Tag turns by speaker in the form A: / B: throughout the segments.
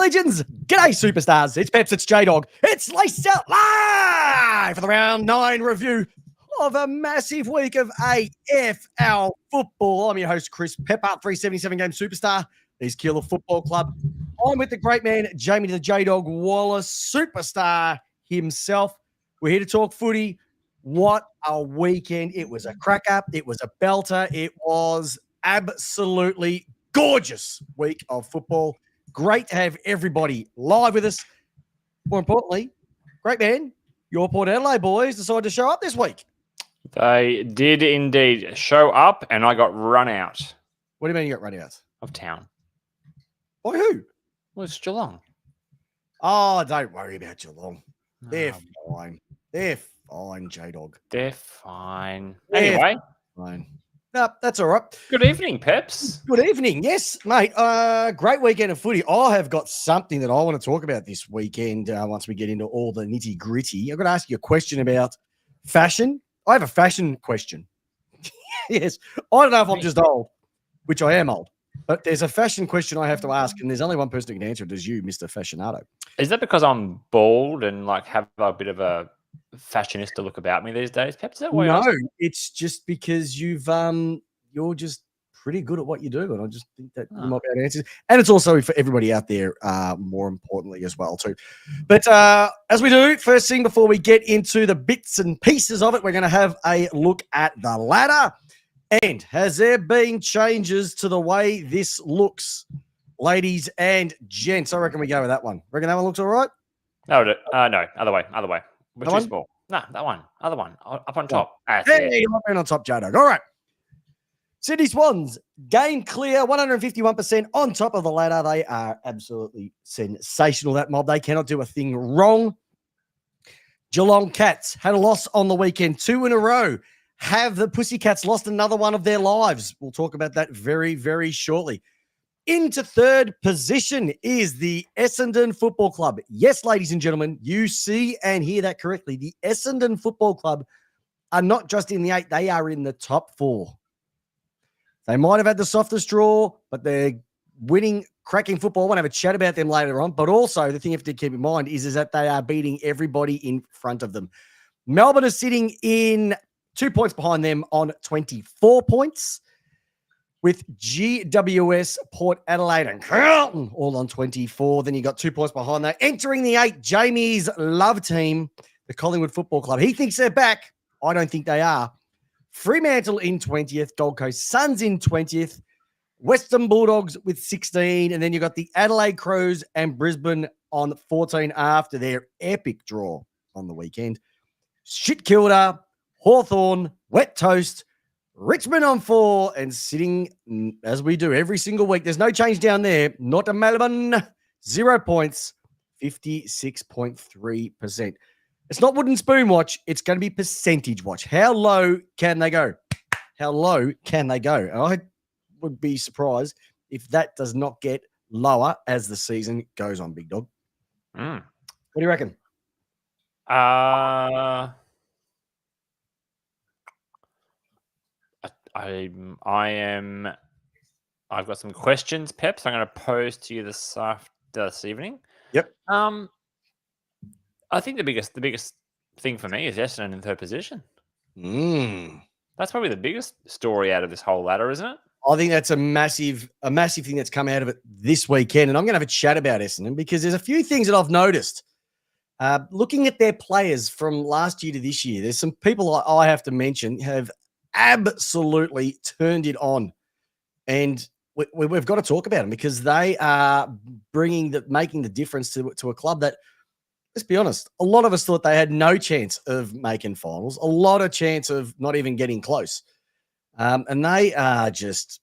A: legends. G'day, superstars. It's Peps, it's Jdog. It's Laced Out live for the round 9 review of a massive week of AFL football. I'm your host, Chris Pepper, 377 game superstar. He's Killer Football Club. I'm with the great man, Jamie the Jdog Wallace, superstar himself. We're here to talk footy. What a weekend. It was a cracker. It was a belter. It was absolutely gorgeous week of football. Great to have everybody live with us. More importantly, great man, your Port Adelaide boys decided to show up this week.
B: They did indeed show up, and I got run out.
A: What do you mean you got run out?
B: Of town.
A: By who?
B: Well, it's Geelong.
A: Oh, don't worry about Geelong. They're
B: Oh,
A: fine. They're fine, J-Dog.
B: they're fine.
A: They're
B: Anyway,
A: fine. No, that's all right.
B: good evening, Peps.
A: Good evening. Yes, mate. Great weekend of footy. I have got something that I want to talk about this weekend once we get into all the nitty gritty. I've got to ask you a question about fashion. I have a fashion question. Yes. I don't know if I'm just old, which I am old, but there's a fashion question I have to ask, and there's only one person who can answer it. Is you, Mr. Fashionado.
B: Is that because I'm bald and like have a bit of a fashionista look about me these days, Peps? Is that why?
A: No, it's just because you're just pretty good at what you do, and I just think that you might be able to answer. And it's also for everybody out there, more importantly as well too. But as we do, first thing before we get into the bits and pieces of it, we're going to have a look at the ladder. And has there been changes to the way this looks, ladies and gents? I reckon we go with that one. Reckon that one looks all right?
B: No, no, other way. We're
A: That
B: too
A: one?
B: small. No, that one, other one, up on top.
A: Hey, you're not on top, Jdog. All right. Sydney Swans, game clear, 151% on top of the ladder. They are absolutely sensational, that mob. They cannot do a thing wrong. Geelong Cats had a loss on the weekend, 2 in a row. Have the Pussycats lost another one of their lives? We'll talk about that very, very shortly. Into third position is the Essendon Football Club. Yes, ladies and gentlemen, you see and hear that correctly. The Essendon Football Club are not just in the 8, they are in the top 4. They might have had the softest draw, but they're winning, cracking football. I want to have a chat about them later on. But also, the thing you have to keep in mind is that they are beating everybody in front of them. Melbourne is sitting in 2 points behind them on 24 points, with GWS, Port Adelaide, and Carlton all on 24. Then you got 2 points behind that. Entering the 8, Jamie's love team, the Collingwood Football Club. He thinks they're back. I don't think they are. Fremantle in 20th, Gold Coast Suns in 20th, Western Bulldogs with 16, and then you got the Adelaide Crows and Brisbane on 14 after their epic draw on the weekend. Shit Kilda, Hawthorn, Wet Toast, Richmond on 4, and sitting, as we do every single week, there's no change down there, not a Melbourne, 0 points, 56.3%. It's not wooden spoon watch. It's going to be percentage watch. How low can they go? How low can they go? And I would be surprised if that does not get lower as the season goes on, Big Dog. What do you reckon?
B: I am. I've got some questions, Peps. I'm going to pose to you this evening.
A: Yep.
B: I think the biggest thing for me is Essendon in third position. That's probably the biggest story out of this whole ladder, isn't it?
A: I think that's a massive thing that's come out of it this weekend. And I'm going to have a chat about Essendon because there's a few things that I've noticed. Looking at their players from last year to this year, there's some people I have to mention have absolutely turned it on. And we've got to talk about them because they are making the difference to a club that, let's be honest, a lot of us thought they had no chance of making finals, a lot of chance of not even getting close. And they are just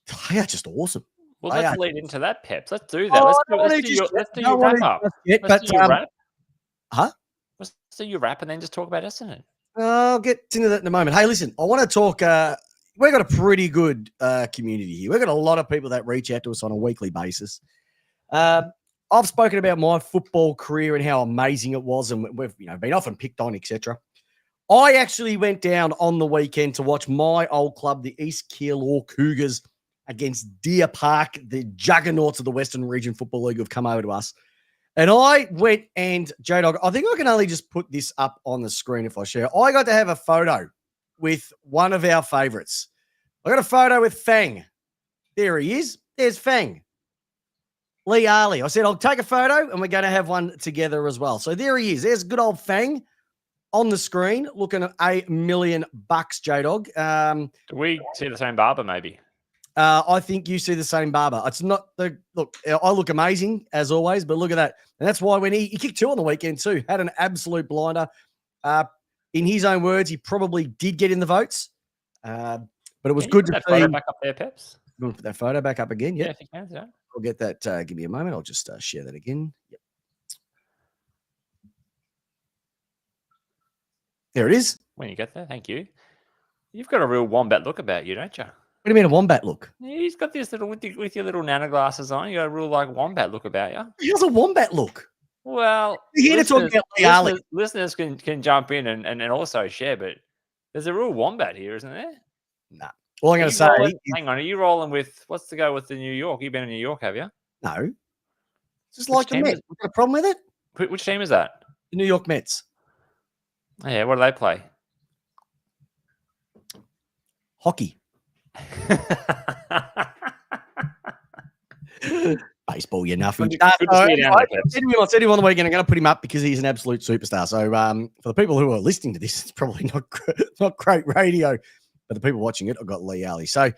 A: awesome.
B: Well, let's lead into that, Peps. Let's do that. Let's do your wrap up. Let's do your wrap.
A: Huh?
B: Let's do your wrap and then just talk about Essendon.
A: I'll get into that in a moment. Hey, listen, I want to talk. We've got a pretty good community here. We've got a lot of people that reach out to us on a weekly basis. I've spoken about my football career and how amazing it was, and we've been often picked on, etc. I actually went down on the weekend to watch my old club, the East Keilor Cougars, against Deer Park, the juggernauts of the Western Region Football League have come over to us. And I went and, Jdog, I think I can only just put this up on the screen if I share. I got to have a photo with one of our favourites. I got a photo with Fang. There he is. There's Fang. Lee Ali. I said, I'll take a photo and we're going to have one together as well. So there he is. There's good old Fang on the screen looking at $8 million, Jdog.
B: Do we see the same barber maybe?
A: I think you see the same barber. It's not the look. I look amazing as always, but look at that, and that's why when he kicked 2 on the weekend too, had an absolute blinder. In his own words, he probably did get in the votes, but it was good to
B: that
A: see.
B: Photo back up there, Peps.
A: You want to put that photo back up again?
B: Yeah,
A: Yeah,
B: if you can, yeah.
A: I'll get that. Give me a moment. I'll just share that again. Yep. There it is.
B: When you get there, thank you. You've got a real wombat look about you, don't you?
A: What do you mean a wombat look?
B: Yeah, he's got this little with your little nana glasses on. You got a real wombat look about you.
A: He has a wombat look.
B: Well,
A: We're here to talk about Lee Ali.
B: Listeners can jump in and also share, but there's a real wombat here, isn't there?
A: Nah. All I'm going to say.
B: Hang on, are you rolling with what's the go with the New York? You've been in New York, have you?
A: No. Just like the Mets. You got a problem with it?
B: Which team is that?
A: The New York Mets.
B: Oh, yeah, what do they play?
A: Hockey. Baseball, you nothing. I said him on the weekend. I'm going to put him up because he's an absolute superstar. So for the people who are listening to this, it's probably not great radio. But the people watching it, I've got Lee Ali. So,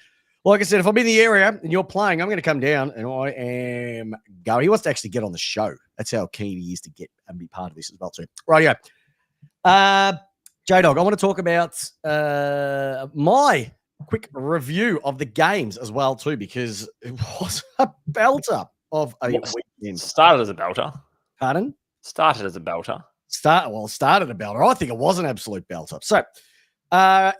A: like I said, if I'm in the area and you're playing, I'm going to come down and I am going. He wants to actually get on the show. That's how keen he is to get and be part of this as well, too. Right, yeah. Jdog, I want to talk about my quick review of the games as well, too, because it was a belter of a weekend.
B: Started as a belter.
A: Pardon?
B: Started as a belter.
A: Started a belter. I think it was an absolute belter. So,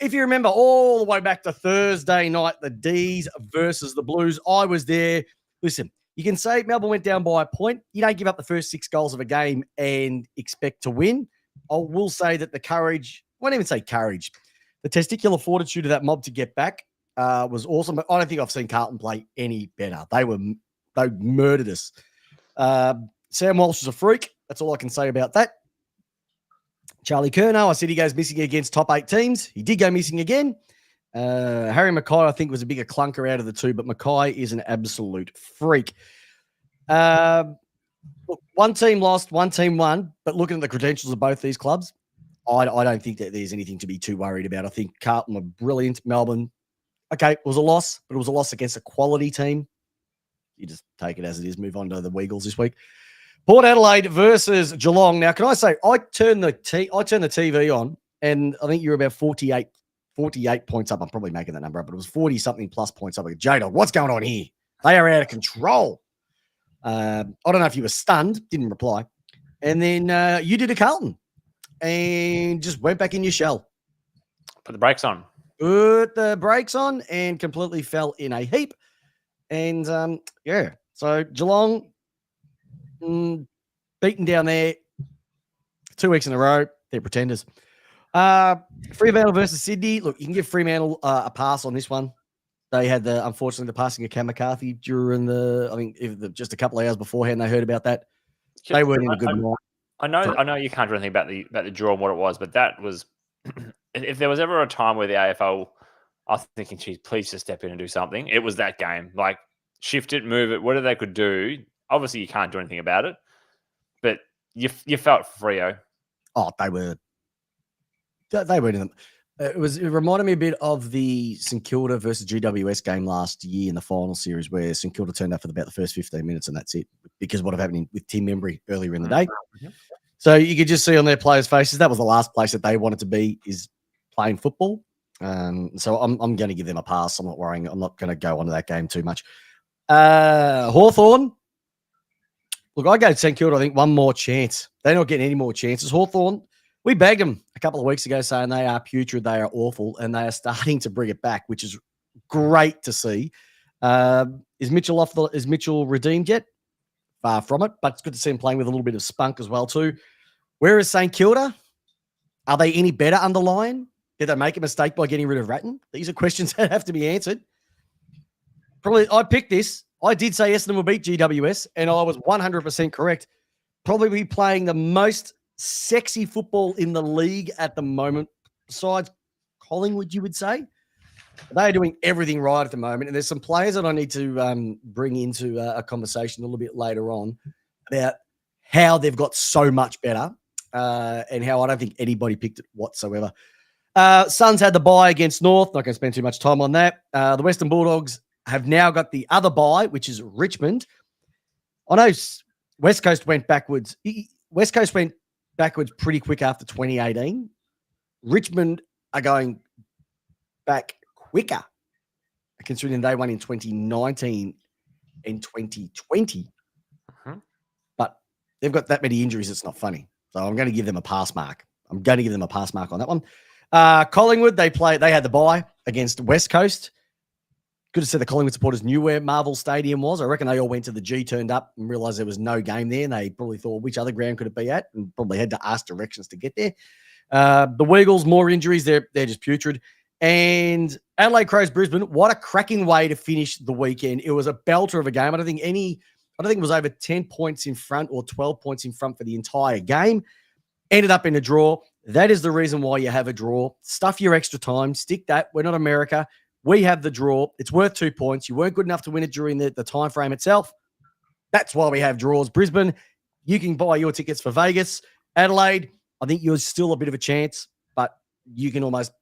A: if you remember all the way back to Thursday night, the D's versus the Blues, I was there. Listen, you can say Melbourne went down by a point. You don't give up the first 6 goals of a game and expect to win. I will say that the courage, I won't even say courage, the testicular fortitude of that mob to get back was awesome. But I don't think I've seen Carlton play any better. They murdered us. Sam Walsh is a freak. That's all I can say about that. Charlie Curnow, I said he goes missing against top 8 teams. He did go missing again. Harry Mackay, I think, was a bigger clunker out of the two, but Mackay is an absolute freak. Look, one team lost, one team won, but looking at the credentials of both these clubs, I don't think that there's anything to be too worried about. I think Carlton were brilliant. Melbourne, okay, it was a loss, but it was a loss against a quality team. You just take it as it is, move on to the Weagles this week. Port Adelaide versus Geelong. Now, can I say, I turned the TV on, and I think you're about 48 points up. I'm probably making that number up, but it was 40-something plus points up. Jdog, what's going on here? They are out of control. I don't know if you were stunned, didn't reply. And then you did a Carlton and just went back in your shell.
B: Put the brakes on.
A: Put the brakes on and completely fell in a heap. And, yeah, so Geelong beaten down there 2 weeks in a row. They're pretenders. Fremantle versus Sydney. Look, you can give Fremantle a pass on this one. They had unfortunately the passing of Cam McCarthy during just a couple of hours beforehand. They heard about that. They weren't in a good mood.
B: I know you can't do anything about the draw and what it was, but that was if there was ever a time where the AFL, I was thinking, geez, please just step in and do something. It was that game. Like, shift it, move it, whatever they could do. Obviously, you can't do anything about it, but you felt Freo.
A: Oh, they were in them. It reminded me a bit of the St Kilda versus GWS game last year in the final series, where St Kilda turned up for about the first 15 minutes, and that's it, because what happened with Tim Embry earlier in the day. Mm-hmm. So you could just see on their players' faces that was the last place that they wanted to be, is playing football. So I'm going to give them a pass. I'm not worrying. I'm not going to go onto that game too much. Hawthorn. Look, I gave St Kilda, I think, one more chance. They're not getting any more chances. Hawthorn, we bagged them a couple of weeks ago saying they are putrid, they are awful, and they are starting to bring it back, which is great to see. Is Mitchell redeemed yet? Far from it, but it's good to see him playing with a little bit of spunk as well too. Where is St Kilda? Are they any better under Lyon? Did they make a mistake by getting rid of Ratton? These are questions that have to be answered. Probably, I picked this. I did say Essendon will beat GWS, and I was 100% correct. Probably be playing the most sexy football in the league at the moment, besides Collingwood, you would say. They are doing everything right at the moment, and there's some players that I need to bring into a conversation a little bit later on about how they've got so much better and how I don't think anybody picked it whatsoever. Suns had the bye against North. Not going to spend too much time on that. The Western Bulldogs have now got the other bye, which is Richmond. I know West Coast went backwards. West Coast went backwards pretty quick after 2018. Richmond are going back quicker, considering they won in 2019 and 2020.
B: Mhm.
A: But they've got that many injuries, it's not funny. So I'm going to give them a pass mark. I'm going to give them a pass mark on that one. Collingwood, they had the bye against West Coast. Good to see the Collingwood supporters knew where Marvel Stadium was. I reckon they all went to the G, turned up, and realised there was no game there, and they probably thought, which other ground could it be at? And probably had to ask directions to get there. The Weagles, more injuries. They're just putrid. And Adelaide Crows, Brisbane, what a cracking way to finish the weekend. It was a belter of a game. I don't think it was over 10 points in front or 12 points in front for the entire game. Ended up in a draw. That is the reason why you have a draw. Stuff your extra time. Stick that. We're not America. We have the draw. It's worth 2 points. You weren't good enough to win it during the time frame itself. That's why we have draws. Brisbane, you can buy your tickets for Vegas. Adelaide, I think you're still a bit of a chance, but you can almost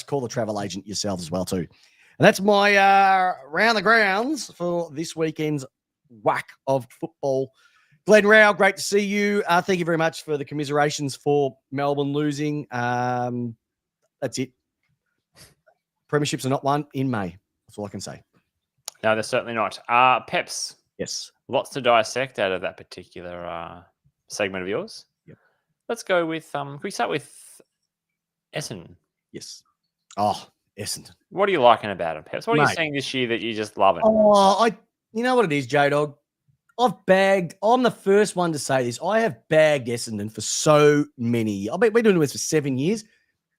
A: call the travel agent yourself as well too. And that's my round the grounds for this weekend's whack of football. Glenn Rao, great to see you. Thank you very much for the commiserations for Melbourne losing. That's it. Premierships are not won in May. That's all I can say.
B: No, they're certainly not. Peps.
A: Yes.
B: Lots to dissect out of that particular segment of yours.
A: Yep.
B: Let's go with, can we start with Essendon?
A: Yes. Oh, Essendon.
B: What are you liking about it, Peps? What are you seeing this year that you just love it?
A: Oh, you know what it is, Jdog? I'm the first one to say this. I have bagged Essendon for so many. I mean, we're doing this for 7 years.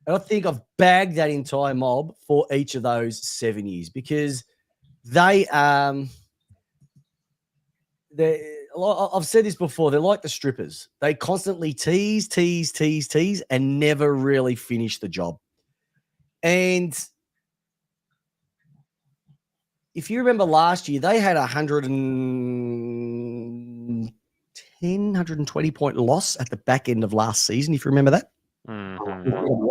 A: And I think I've bagged that entire mob for each of those 7 years because I've said this before. They're like the strippers. They constantly tease, and never really finish the job. And if you remember last year, they had 120 point loss at the back end of last season, if you remember that.
B: Mm-hmm.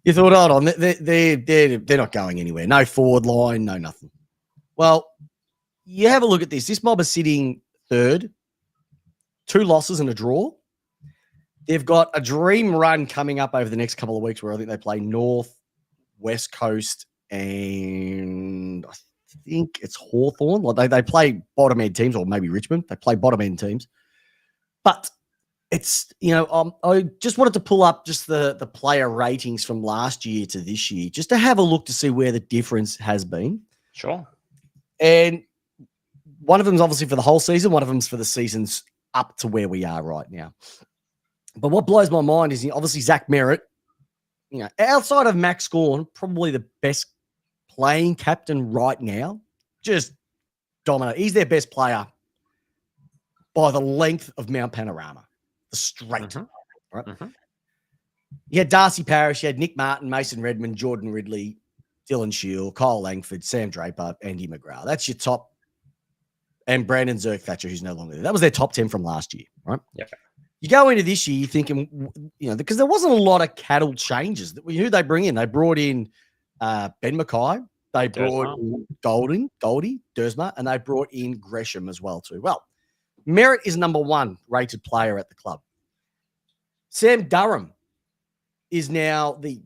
A: You thought, hold on, they're not going anywhere. No forward line, no nothing. Well, you have a look at this. This mob is sitting third, 2 losses and a draw. They've got a dream run coming up over the next couple of weeks where I think they play North, West Coast, and I think it's Hawthorn. Like they play bottom end teams, or maybe Richmond. They play bottom end teams. But it's, I just wanted to pull up just the player ratings from last year to this year, just to have a look to see where the difference has been.
B: Sure.
A: And one of them's obviously for the whole season. One of them's for the seasons up to where we are right now. But what blows my mind is obviously Zach Merritt, outside of Max Gawn, probably the best playing captain right now. Just dominant. He's their best player by the length of Mount Panorama. The straight, right?
B: Mm-hmm.
A: You had Darcy Parish, you had Nick Martin, Mason Redmond, Jordan Ridley, Dylan Shield, Kyle Langford, Sam Draper, Andy McGrath. That's your top. And Brandon Zerk-Thatcher, who's no longer there. That was their top 10 from last year, right?
B: Yeah.
A: You go into this year, you're thinking, because there wasn't a lot of cattle changes. Who they bring in? They brought in Ben Mackay. They brought in Goldie, Dersma, and they brought in Gresham as well too. Well, Merritt is number 1 rated player at the club. Sam Durham is now the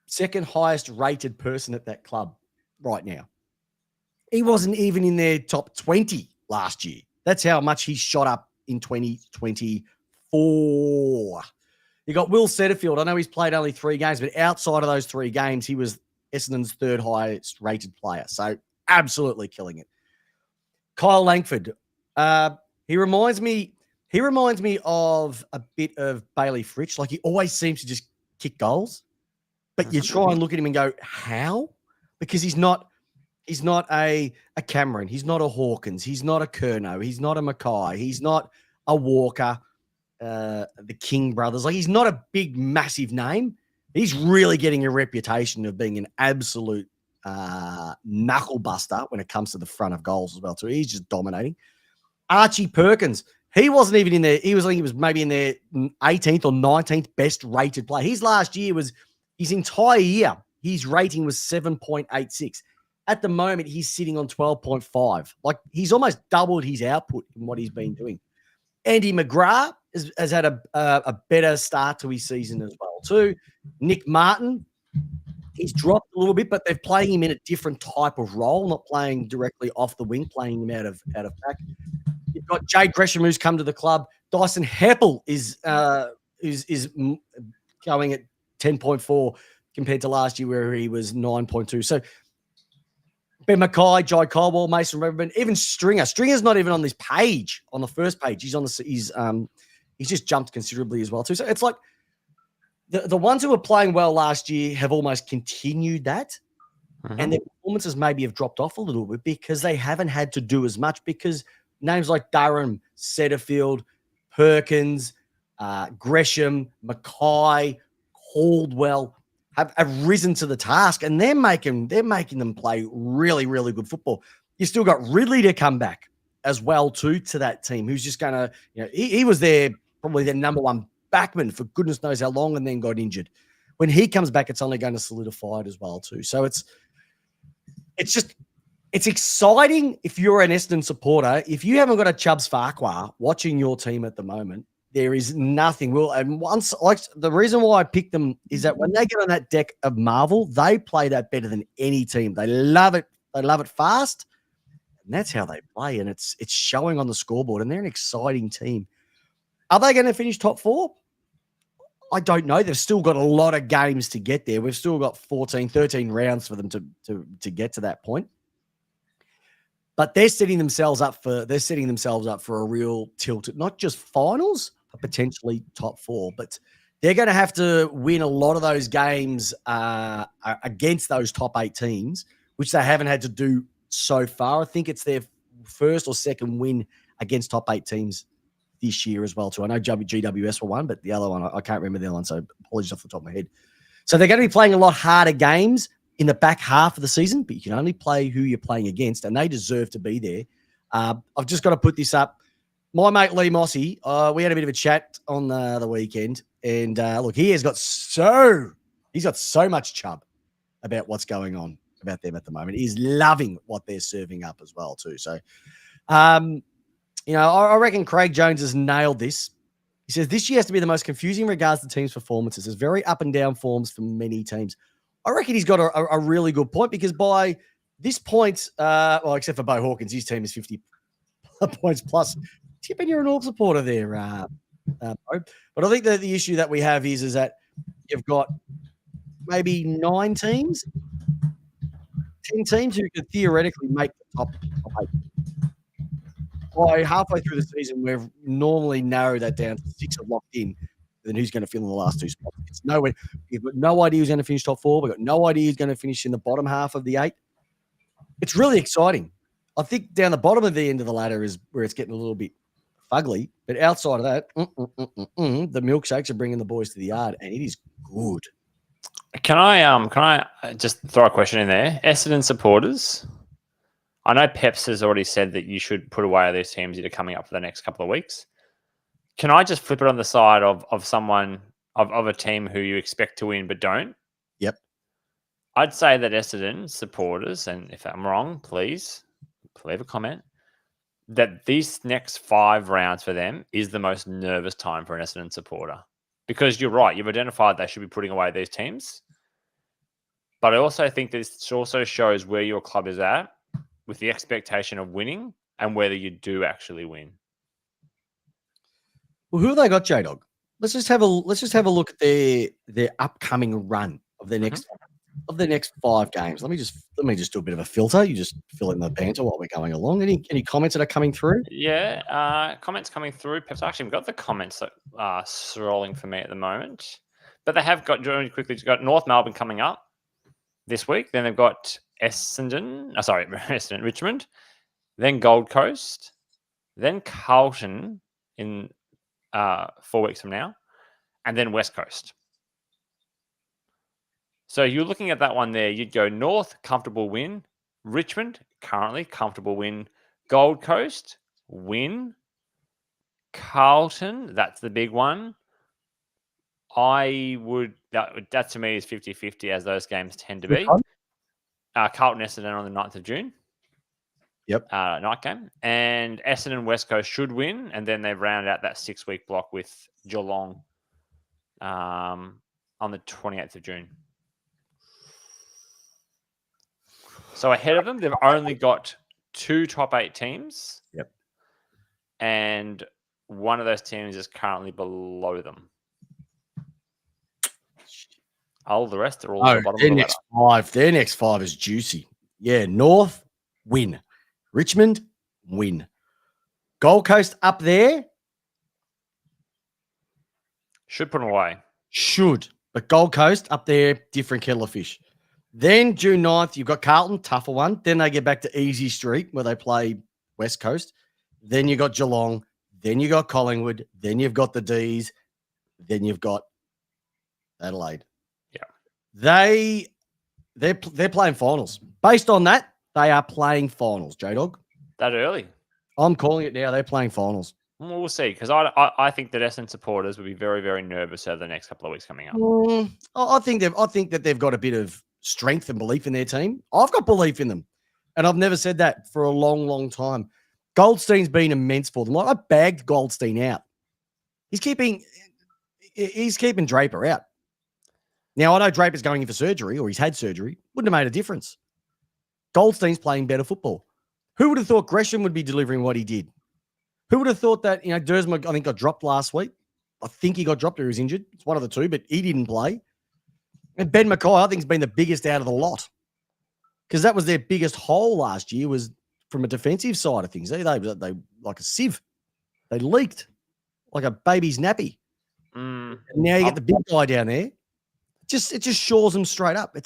A: second highest rated person at that club right now. He wasn't even in their top 20 last year. That's how much he shot up in 2024. You got Will Setterfield. I know he's played only 3 games, but outside of those 3 games, he was Essendon's 3rd highest rated player. So absolutely killing it. Kyle Langford. He reminds me of a bit of Bailey Fritsch. Like he always seems to just kick goals, but you try and look at him and go, how? Because he's not He's not a Cameron. He's not a Hawkins. He's not a Curnow. He's not a Mackay. He's not a Walker, the King brothers. Like, he's not a big, massive name. He's really getting a reputation of being an absolute knuckle buster when it comes to the front of goals as well, too. He's just dominating. Archie Perkins, he wasn't even in there. I think he was maybe in their 18th or 19th best rated player. His last year was, his entire year, his rating was 7.86. At the moment, he's sitting on 12.5. Like, he's almost doubled his output in what he's been doing. Andy McGrath has had a better start to his season as well, too. Nick Martin, he's dropped a little bit, but they're playing him in a different type of role, not playing directly off the wing, playing him out of back. You've got Jade Gresham, who's come to the club. Dyson Heppel is going at 10.4 compared to last year where he was 9.2. So Ben Mackay, Jai Caldwell, Mason Redmond, even Stringer. Stringer's not even on this page, on the first page. He's just jumped considerably as well too. So it's like the ones who were playing well last year have almost continued that. Mm-hmm. And their performances maybe have dropped off a little bit because they haven't had to do as much, because names like Durham, Setterfield, Perkins, Gresham, Mackay, Caldwell have risen to the task, and they're making them play really, really good football. You still got Ridley to come back as well too to that team, who's just gonna, he was probably their number one backman for goodness knows how long, and then got injured. When he comes back, it's only going to solidify it as well too. So it's exciting if you're an Essendon supporter. If you haven't got a Chubbs Farquhar watching your team at the moment, there is nothing. The reason why I picked them is that when they get on that deck of Marvel, they play that better than any team. They love it. They love it fast, and that's how they play. And it's showing on the scoreboard. And they're an exciting team. Are they going to finish top 4? I don't know. They've still got a lot of games to get there. We've still got 14, 13 rounds for them to get to that point. But they're setting themselves up for a real tilt at not just finals, but potentially top 4. But they're going to have to win a lot of those games against those top 8 teams, which they haven't had to do so far. I think it's their first or second win against top 8 teams this year as well, too. I know GWS were one, but the other one, I can't remember the other one, so apologies off the top of my head. So they're going to be playing a lot harder games in the back half of the season, but you can only play who you're playing against, and they deserve to be there. I've just got to put this up. My mate Lee Mossy, we had a bit of a chat on the weekend, and look, he's got so much chub about what's going on about them at the moment. He's loving what they're serving up as well, too. So, I reckon Craig Jones has nailed this. He says this year has to be the most confusing in regards to teams' performances. There's very up and down forms for many teams. I reckon he's got a really good point, because by this point, except for Bo Hawkins, his team is 50 points plus. Tipping you're an Orb supporter there, Bo. But I think that the issue that we have is that you've got maybe 9 teams, 10 teams who could theoretically make the top 8. By halfway through the season, we've normally narrowed that down to 6 are locked in. Then who's going to fill in the last 2 spots? It's nowhere. We've got no idea who's going to finish top 4. We've got no idea who's going to finish in the bottom half of the 8. It's really exciting. I think down the bottom of the end of the ladder is where it's getting a little bit fugly. But outside of that, the milkshakes are bringing the boys to the yard, and it is good.
B: Can I just throw a question in there? Essendon supporters, I know Peps has already said that you should put away these teams that are coming up for the next couple of weeks. Can I just flip it on the side of someone of a team who you expect to win but don't?
A: Yep.
B: I'd say that Essendon supporters, and if I'm wrong, please leave a comment, that these next 5 rounds for them is the most nervous time for an Essendon supporter. Because you're right, you've identified they should be putting away these teams. But I also think this also shows where your club is at with the expectation of winning and whether you do actually win.
A: Well, who have they got, Jdog? Let's just have a look at their upcoming run of their next 5 games. Let me just do a bit of a filter. You just fill in the banter while we're going along. Any comments that are coming through?
B: Yeah, comments coming through. Perhaps actually we've got the comments that are scrolling for me at the moment. But they have got, really quickly, got North Melbourne coming up this week. Then they've got Essendon, Richmond, then Gold Coast, then Carlton in 4 weeks from now, and then West Coast. So you're looking at that one there. You'd go North, comfortable win. Richmond, currently comfortable win. Gold Coast, win. Carlton, that's the big one. That to me is 50-50 as those games tend to be. Carlton Essendon on the 9th of June.
A: Yep.
B: Night game. And Essendon West Coast should win. And then they round out that 6-week block with Geelong on the 28th of June. So ahead of them, they've only got 2 top 8 teams.
A: Yep.
B: And one of those teams is currently below them. All the rest are all at the bottom of the ladder.
A: Their next 5 is juicy. Yeah, North, win. Richmond, win. Gold Coast up there.
B: Should put them away.
A: Should. But Gold Coast up there, different kettle of fish. Then June 9th, you've got Carlton, tougher one. Then they get back to Easy Street where they play West Coast. Then you got Geelong. Then you got Collingwood. Then you've got the D's. Then you've got Adelaide. Yeah. They're playing finals. Based on that, they are playing finals, Jdog.
B: That early?
A: I'm calling it now. They're playing finals.
B: Well, we'll see, because I think that Essendon supporters will be very, very nervous over the next couple of weeks coming up.
A: I think that they've got a bit of strength and belief in their team. I've got belief in them, and I've never said that for a long, long time. Goldstein's been immense for them. Like, I bagged Goldstein out. He's keeping Draper out. Now, I know Draper's going in for surgery, or he's had surgery. Wouldn't have made a difference. Goldstein's playing better football. Who would have thought Gresham would be delivering what he did? Who would have thought that, Dersma, I think, got dropped last week. I think he got dropped or he was injured. It's one of the two, but he didn't play. And Ben Mackay, I think, has been the biggest out of the lot, because that was their biggest hole last year, was from a defensive side of things. They like a sieve. They leaked like a baby's nappy. And now you get the big guy down there. It just shores them straight up.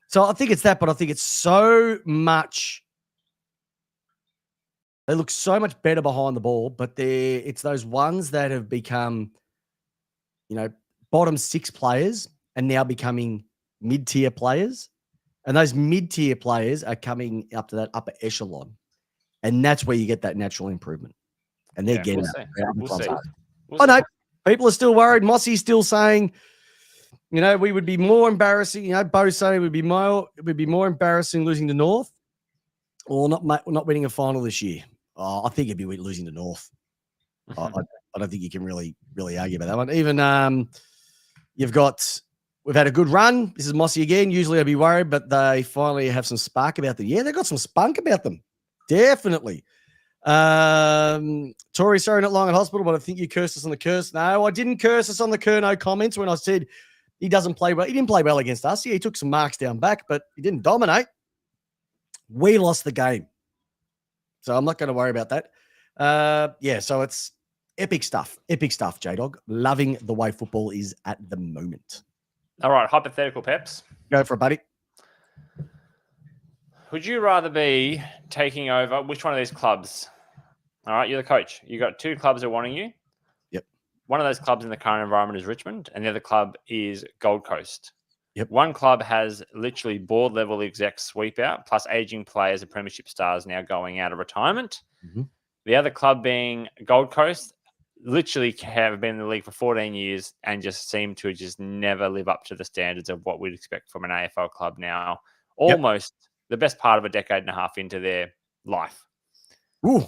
A: So I think it's that, but I think it's so much. They look so much better behind the ball, but it's those ones that have become, bottom 6 players and now becoming mid-tier players. And those mid-tier players are coming up to that upper echelon. And that's where you get that natural improvement. And they're getting it.
B: We'll see.
A: I know. People are still worried. Mossy's still saying, we would be more embarrassing. Bo's saying it would be more embarrassing losing to North or not winning a final this year. I think it'd be losing to North. I don't think you can really argue about that one. Even we've had a good run. This is Mossy again. Usually I'd be worried, but they finally have some spark about them. Yeah, they've got some spunk about them. Definitely. Tori, sorry, not long in hospital, but I think you cursed us on the curse. No, I didn't curse us on the Curno comments when I said he doesn't play well. He didn't play well against us. Yeah, he took some marks down back, but he didn't dominate. We lost the game. So I'm not going to worry about that. So it's epic stuff. Epic stuff, Jdog. Loving the way football is at the moment.
B: All right, hypothetical, Peps.
A: Go for it, buddy.
B: Would you rather be taking over which one of these clubs? All right, you're the coach. You got 2 clubs that are wanting you.
A: Yep. One
B: of those clubs in the current environment is Richmond, and the other club is Gold Coast.
A: Yep.
B: One club has literally board level exec sweep out, plus aging players and premiership stars now going out of retirement.
A: Mm-hmm.
B: The other club being Gold Coast, literally have been in the league for 14 years and just seem to just never live up to the standards of what we'd expect from an AFL club now. Almost the best part of a decade and a half into their life.
A: Ooh.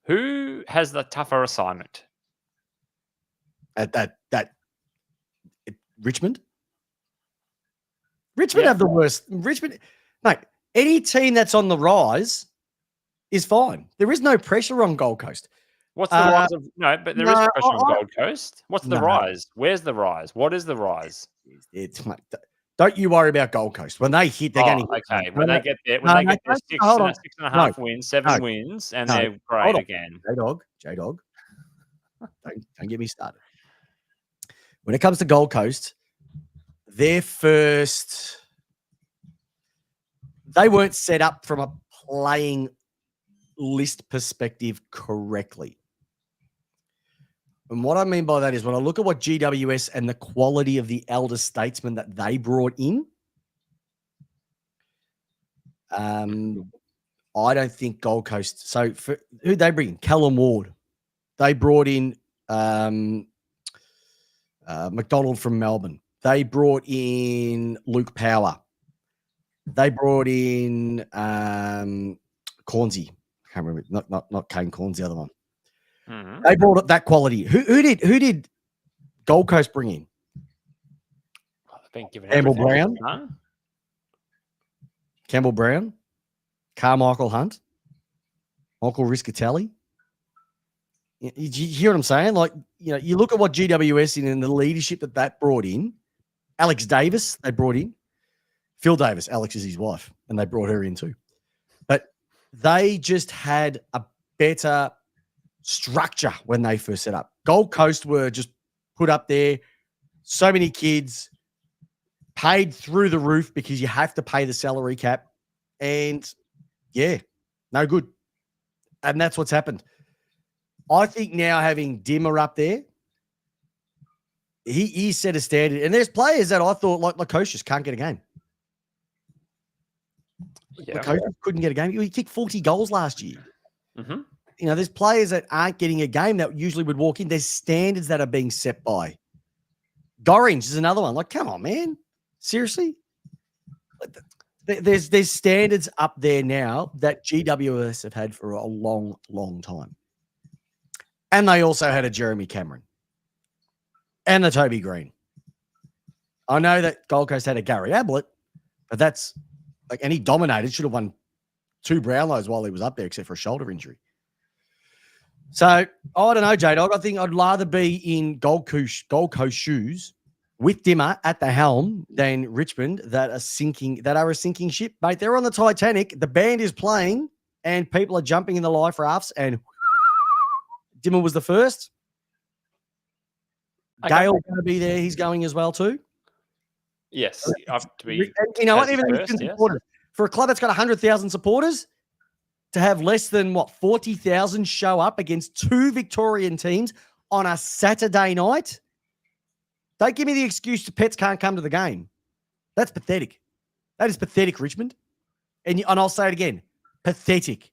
B: Who has the tougher assignment?
A: Richmond? Richmond have the worst. Richmond, mate, any team that's on the rise is fine. There is no pressure on Gold Coast.
B: What's the rise of no? But there is pressure on Gold Coast. What's the rise? Where's the rise? What is the rise?
A: Don't you worry about Gold Coast. When they hit, they're going to hit.
B: Okay, when they get there, they get their 6.5 wins, 7 wins, and they're great again.
A: Jdog. Don't get me started. When it comes to Gold Coast, their first They weren't set up from a playing list perspective correctly. And what I mean by that is when I look at what GWS and the quality of the elder statesmen that they brought in, I don't think Gold Coast. So who'd they bring in? Callum Ward. They brought in McDonald from Melbourne. They brought in Luke Power. They brought in Cornsey. I can't remember. Not Kane Corns, the other one. Mm-hmm. They brought up that quality. Who did Gold Coast bring in? Campbell Brown. Campbell Brown. Carmichael Hunt. Michael Riscatelli. You hear what I'm saying? Like, you look at what GWS in and the leadership that brought in. Alex Davis, they brought in. Phil Davis, Alex is his wife, and they brought her in too. But they just had a better structure when they first set up. Gold Coast were just put up there. So many kids paid through the roof because you have to pay the salary cap. And yeah, no good. And that's what's happened. I think now having Dimmer up there, he set a standard. And there's players that I thought, like Lukosius, can't get a game. Yeah. Lukosius couldn't get a game. He kicked 40 goals last year. Mm-hmm. There's players that aren't getting a game that usually would walk in. There's standards that are being set by. Gorringe is another one. Like, come on, man. Seriously? There's standards up there now that GWS have had for a long, long time. And they also had a Jeremy Cameron. And a Toby Green. I know that Gold Coast had a Gary Ablett, but that's and he dominated, should have won 2 Brownlows while he was up there, except for a shoulder injury. So, I don't know, Jdog. I think I'd rather be in Gold Coast shoes with Dimmer at the helm than Richmond that are a sinking ship. Mate, they're on the Titanic. The band is playing and people are jumping in the life rafts and Dimmer was the first. Okay. Gale's going to be there. He's going as well too.
B: Yes. Up to be.
A: And what? Even first, yes. For a club that's got 100,000 supporters, to have less than 40,000 show up against 2 Victorian teams on a Saturday night. Don't give me the excuse the Pets can't come to the game. That's pathetic. That is pathetic, Richmond. And I'll say it again. Pathetic.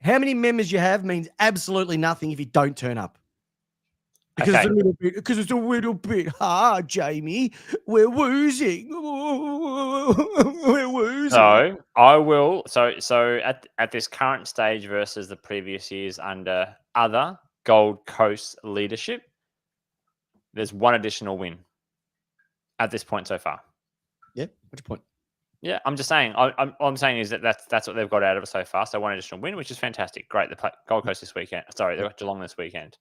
A: How many members you have means absolutely nothing if you don't turn up. Because it's a little bit hard, Jamie. We're woozing. We're woozing.
B: So I will. So at this current stage versus the previous years under other Gold Coast leadership, there's 1 additional win at this point so far.
A: Yeah. What's your point?
B: Yeah, I'm just saying. All I'm saying is that's what they've got out of it so far. So 1 additional win, which is fantastic. Great. They play Gold Coast this weekend. Sorry, they got Geelong this weekend.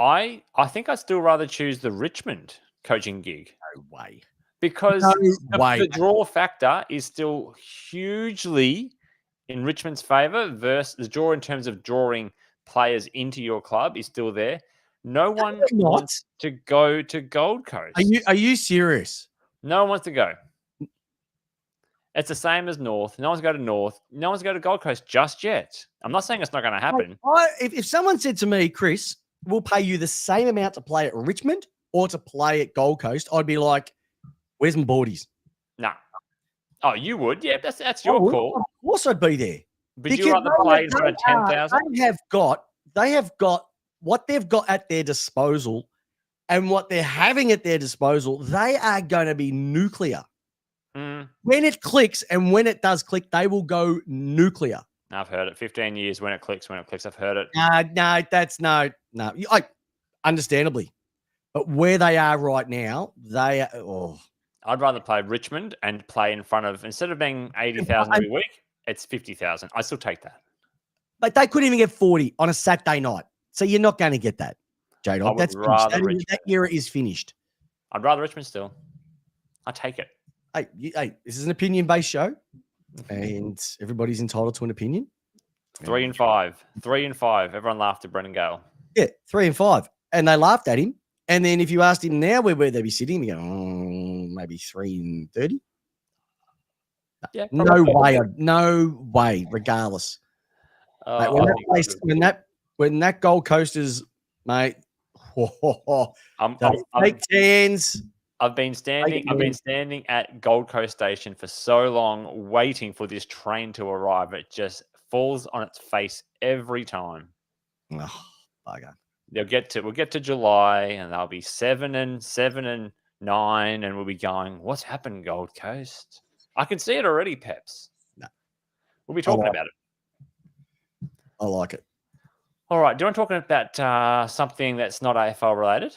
B: I think I'd still rather choose the Richmond coaching gig.
A: No way.
B: Because the draw factor is still hugely in Richmond's favour versus the draw in terms of drawing players into your club is still there. No one wants to go to Gold Coast.
A: Are you serious?
B: No one wants to go. It's the same as North. No one's going to North. No one's going to Gold Coast just yet. I'm not saying it's not going to happen.
A: If someone said to me, Chris, we'll pay you the same amount to play at Richmond or to play at Gold Coast, I'd be like, where's my boardies?
B: No. Oh, you would? Yeah, that's your call.
A: Of course I'd be there.
B: But you'd rather play in front of 10,000?
A: They have got what they've got at their disposal and what they're having at their disposal. They are going to be nuclear. Mm. When it clicks, and when it does click, they will go nuclear.
B: I've heard it. 15 years when it clicks. I've heard it.
A: No. Understandably. But where they are right now, they are. Oh.
B: I'd rather play Richmond and play in front of, instead of being 80,000 every week, it's 50,000. I still take that.
A: But they couldn't even get 40 on a Saturday night. So you're not going to get that, Jdog. That's finished. That era is finished.
B: I'd rather Richmond still. I take it.
A: Hey, this is an opinion-based show. And everybody's entitled to an opinion.
B: 3 and 5. 3 and 5. Everyone laughed at Brendan Gale.
A: Yeah, 3 and 5. And they laughed at him. And then if you asked him now where they'd be sitting, he'd go, maybe 3.30.
B: Yeah,
A: No way. No way. Regardless, mate, when that Gold Coasters, mate, fake tans.
B: I've been standing at Gold Coast Station for so long, waiting for this train to arrive. It just falls on its face every time.
A: Oh, bugger.
B: We'll get to July, and they'll be 7 and 9, and we'll be going, what's happened, Gold Coast? I can see it already, Peps.
A: No.
B: We'll be talking about it.
A: I like it.
B: All right. Do you want to talk about something that's not AFL related?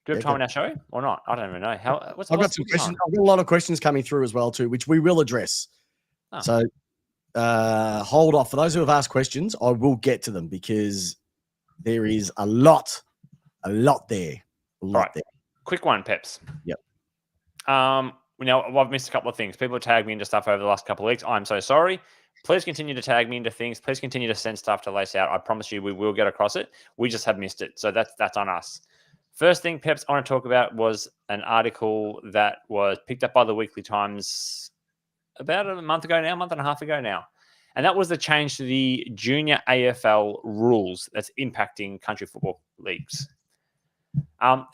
B: Do we have time in our show or not? I don't even know.
A: I've got some questions. I've got a lot of questions coming through as well too, which we will address. Oh. So hold off. For those who have asked questions, I will get to them because there is a lot there. There.
B: Quick one, Peps.
A: Yep.
B: I've missed a couple of things. People have tagged me into stuff over the last couple of weeks. I'm so sorry. Please continue to tag me into things. Please continue to send stuff to Lace Out. I promise you we will get across it. We just have missed it. So that's on us. First thing, Peps, I want to talk about was an article that was picked up by the Weekly Times about a month and a half ago now. And that was the change to the junior AFL rules that's impacting country football leagues.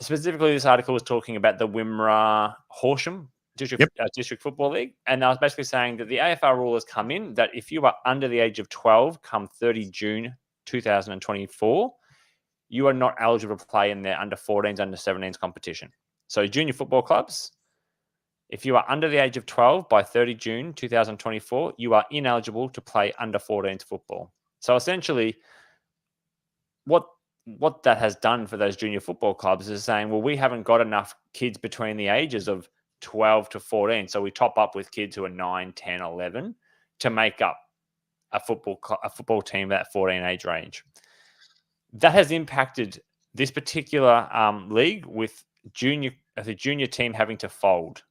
B: Specifically, this article was talking about the Wimmera Horsham District Football League. And I was basically saying that the AFL rule has come in that if you are under the age of 12 come 30 June 2024, you are not eligible to play in their under 14s, under 17s competition. So junior football clubs, if you are under the age of 12 by 30 June 2024, you are ineligible to play under 14s football. So essentially, what that has done for those junior football clubs is saying, well, we haven't got enough kids between the ages of 12 to 14. So we top up with kids who are 9, 10, 11 to make up a football team at 14 age range. That has impacted this particular league with the junior team having to fold.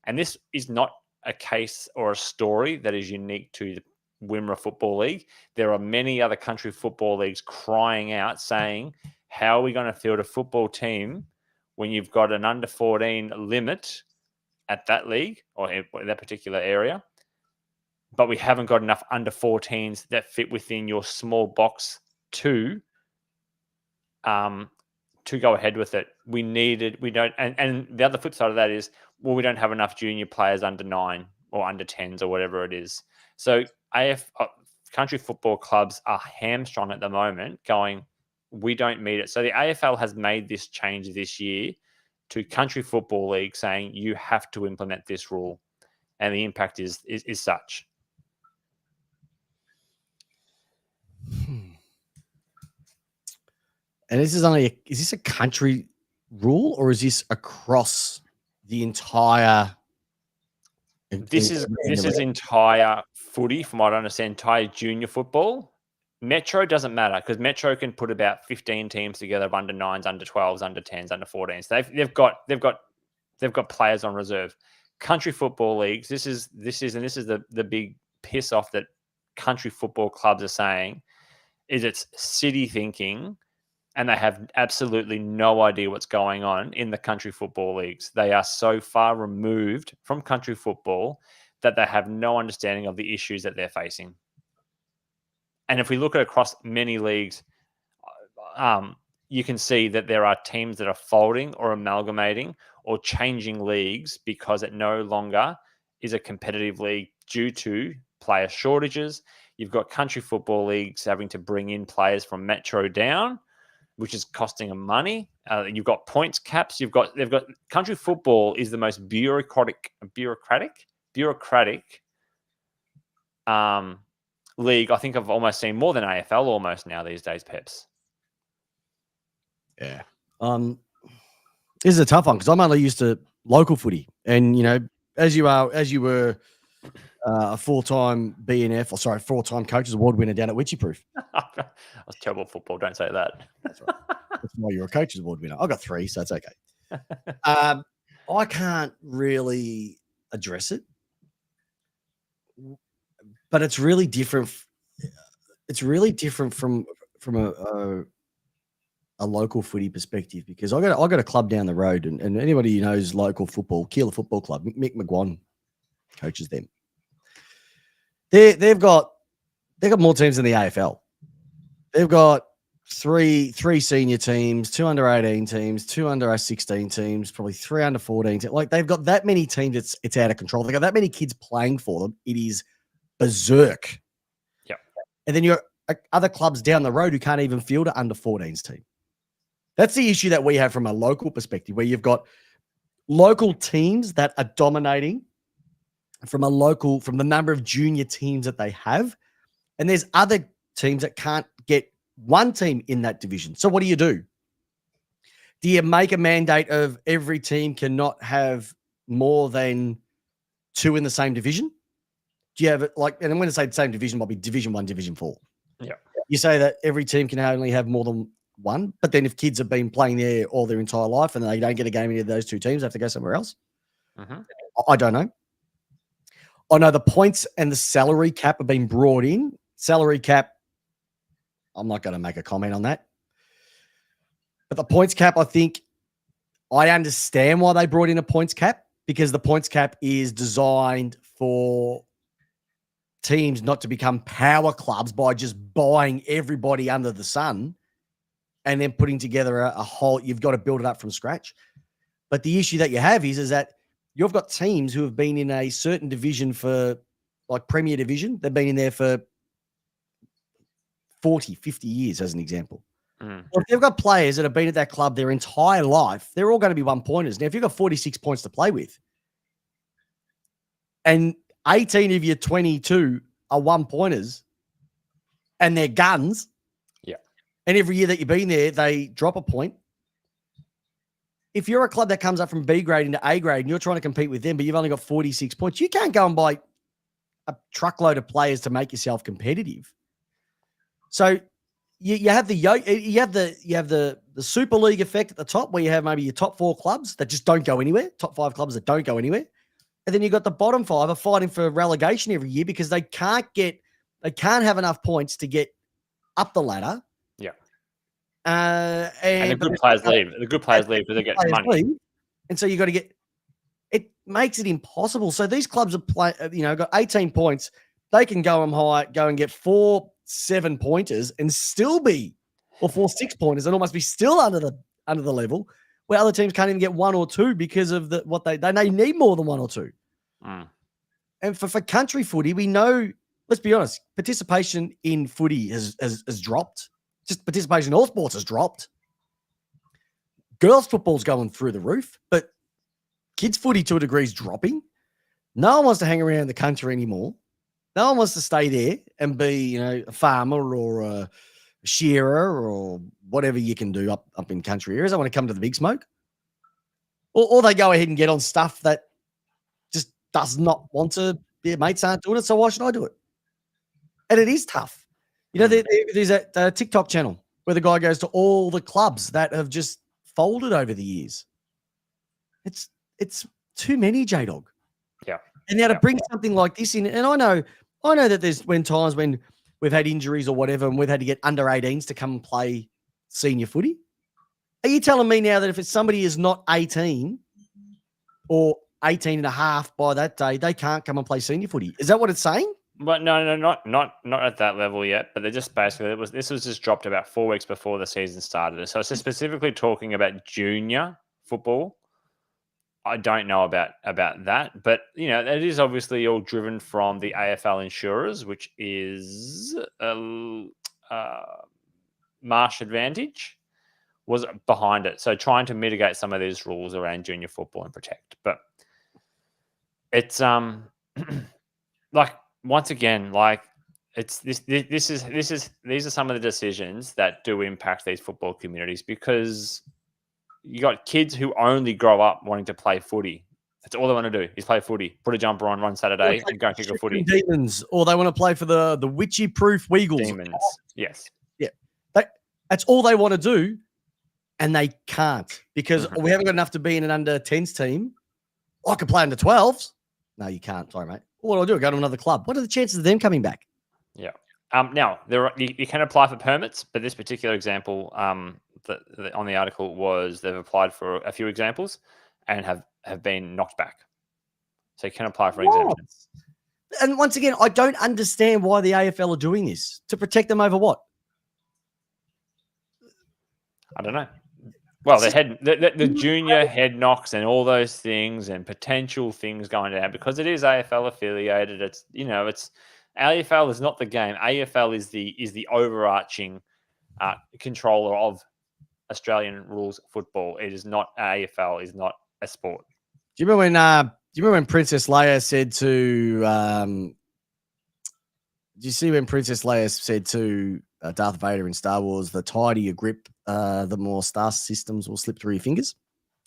B: And this is not a case or a story that is unique to the Wimmera Football League. There are many other country football leagues crying out saying, how are we going to field a football team when you've got an under 14 limit at that league or in that particular area, but we haven't got enough under 14s that fit within your small box to go ahead with it. And the other flip side of that is, well, we don't have enough junior players under 9 or under 10s or whatever it is. So country football clubs are hamstrung at the moment going, we don't meet it. So the AFL has made this change this year to country football league saying you have to implement this rule. And the impact is such.
A: And is this a country rule or is this across the entire?
B: This is entire footy, from what I understand, entire junior football. Metro doesn't matter because Metro can put about 15 teams together of under 9s, under 12s, under 10s, under 14s. They've got players on reserve. Country football leagues. This is the big piss off that country football clubs are saying is it's city thinking. And they have absolutely no idea what's going on in the country football leagues. They are so far removed from country football that they have no understanding of the issues that they're facing. And if we look at across many leagues, you can see that there are teams that are folding or amalgamating or changing leagues because it no longer is a competitive league due to player shortages. You've got country football leagues having to bring in players from Metro down, which is costing them money. You've got points caps. They've got country football is the most bureaucratic league I think I've almost seen, more than AFL almost now these days, Peps.
A: Yeah. This is a tough one because I'm only used to local footy, and as you were a full-time four-time Coaches Award winner down at Witchyproof.
B: I was terrible at football. Don't say that.
A: That's right. That's why you're a Coaches Award winner. I got 3, so it's okay. I can't really address it, but it's really different. It's really different from a local footy perspective because I got a club down the road, and anybody who knows local football, Keeler Football Club, Mick McGuan coaches them. They've got more teams than the AFL. They've got three senior teams, 2 under 18 teams, 2 under 16 teams, probably 3 under 14 teams. Like they've got that many teams, it's out of control. They've got that many kids playing for them. It is berserk.
B: Yeah.
A: And then you're other clubs down the road who can't even field an under 14s team. That's the issue that we have from a local perspective, where you've got local teams that are dominating from the number of junior teams that they have. And there's other teams that can't get one team in that division. So what do? Do you make a mandate of every team cannot have more than 2 in the same division? Do you have it like, and when I say the same division, might be Division 1, Division 4.
B: Yeah.
A: You say that every team can only have more than one, but then if kids have been playing there all their entire life and they don't get a game in any of those 2 teams, they have to go somewhere else.
B: Mm-hmm.
A: I don't know. I know the points and the salary cap have been brought in. Salary cap, I'm not going to make a comment on that. But the points cap, I think I understand why they brought in a points cap, because the points cap is designed for teams not to become power clubs by just buying everybody under the sun and then putting together a whole, you've got to build it up from scratch. But the issue that you have is that you've got teams who have been in a certain division for, like Premier Division, they've been in there for 40, 50 years, as an example. Well, if they've got players that have been at that club their entire life, they're all going to be one-pointers. Now, if you've got 46 points to play with, and 18 of your 22 are one-pointers, and they're guns, and every year that you've been there, they drop a point. If you're a club that comes up from B grade into A grade and you're trying to compete with them, but you've only got 46 points, you can't go and buy a truckload of players to make yourself competitive. So you have the Super League effect at the top, where you have maybe your top 4 clubs that just don't go anywhere, top 5 clubs that don't go anywhere. And then you've got the bottom 5 are fighting for relegation every year because they can't have enough points to get up the ladder.
B: Yeah. And the good players leave. The good players leave because they get money.
A: Leave, and so you got to get. It makes it impossible. So these clubs are got 18 points. They can go and get 4 7-pointers and still be, or 4 6-pointers and almost be still under the level, where other teams can't even get 1 or 2 because of what they need more than 1 or 2. And for country footy, we know, let's be honest, participation in footy has dropped. Just participation in all sports has dropped. Girls football's going through the roof, but kids footy to a degree is dropping. No one wants to hang around the country anymore. No one wants to stay there and be, a farmer or a shearer or whatever you can do up in country areas. They want to come to the big smoke. Or they go ahead and get on stuff that just does not want to. Their mates aren't doing it, so why should I do it? And it is tough. There's a TikTok channel where the guy goes to all the clubs that have just folded over the years. It's too many, Jdog.
B: Yeah.
A: And now to bring something like this in, and I know that there's times when we've had injuries or whatever, and we've had to get under 18s to come and play senior footy. Are you telling me now that if somebody is not 18 or 18 and a half by that day, they can't come and play senior footy? Is that what it's saying?
B: But no, not at that level yet. But they're just basically this was just dropped about 4 weeks before the season started. So it's just specifically talking about junior football. I don't know about that, but it is obviously all driven from the AFL insurers, which is Marsh Advantage was behind it. So trying to mitigate some of these rules around junior football and protect, but it's like. Once again, it's these are some of the decisions that do impact these football communities, because you got kids who only grow up wanting to play footy. That's all they want to do is play footy, put a jumper on one Saturday and go kick a footy.
A: Demons, or they want to play for the witchy proof Weagles.
B: Demons, yes.
A: Yeah. That's all they want to do, and they can't because we haven't got enough to be in an under 10s team. I could play under 12s. No, you can't. Sorry, mate. What do I do? I go to another club. What are the chances of them coming back?
B: Yeah. Now you can apply for permits, but this particular example, on the article was they've applied for a few examples and have been knocked back. So you can apply for an exemption.
A: And once again, I don't understand why the AFL are doing this. To protect them over what?
B: I don't know. Well, the junior head knocks and all those things and potential things going down because it is AFL affiliated. It's AFL is not the game. AFL is the overarching controller of Australian rules football. It is not AFL. Is not a sport.
A: Do you remember when Princess Leia said to? Did you see when Princess Leia said to Darth Vader in Star Wars, "The tighter your grip, the more star systems will slip through your fingers"?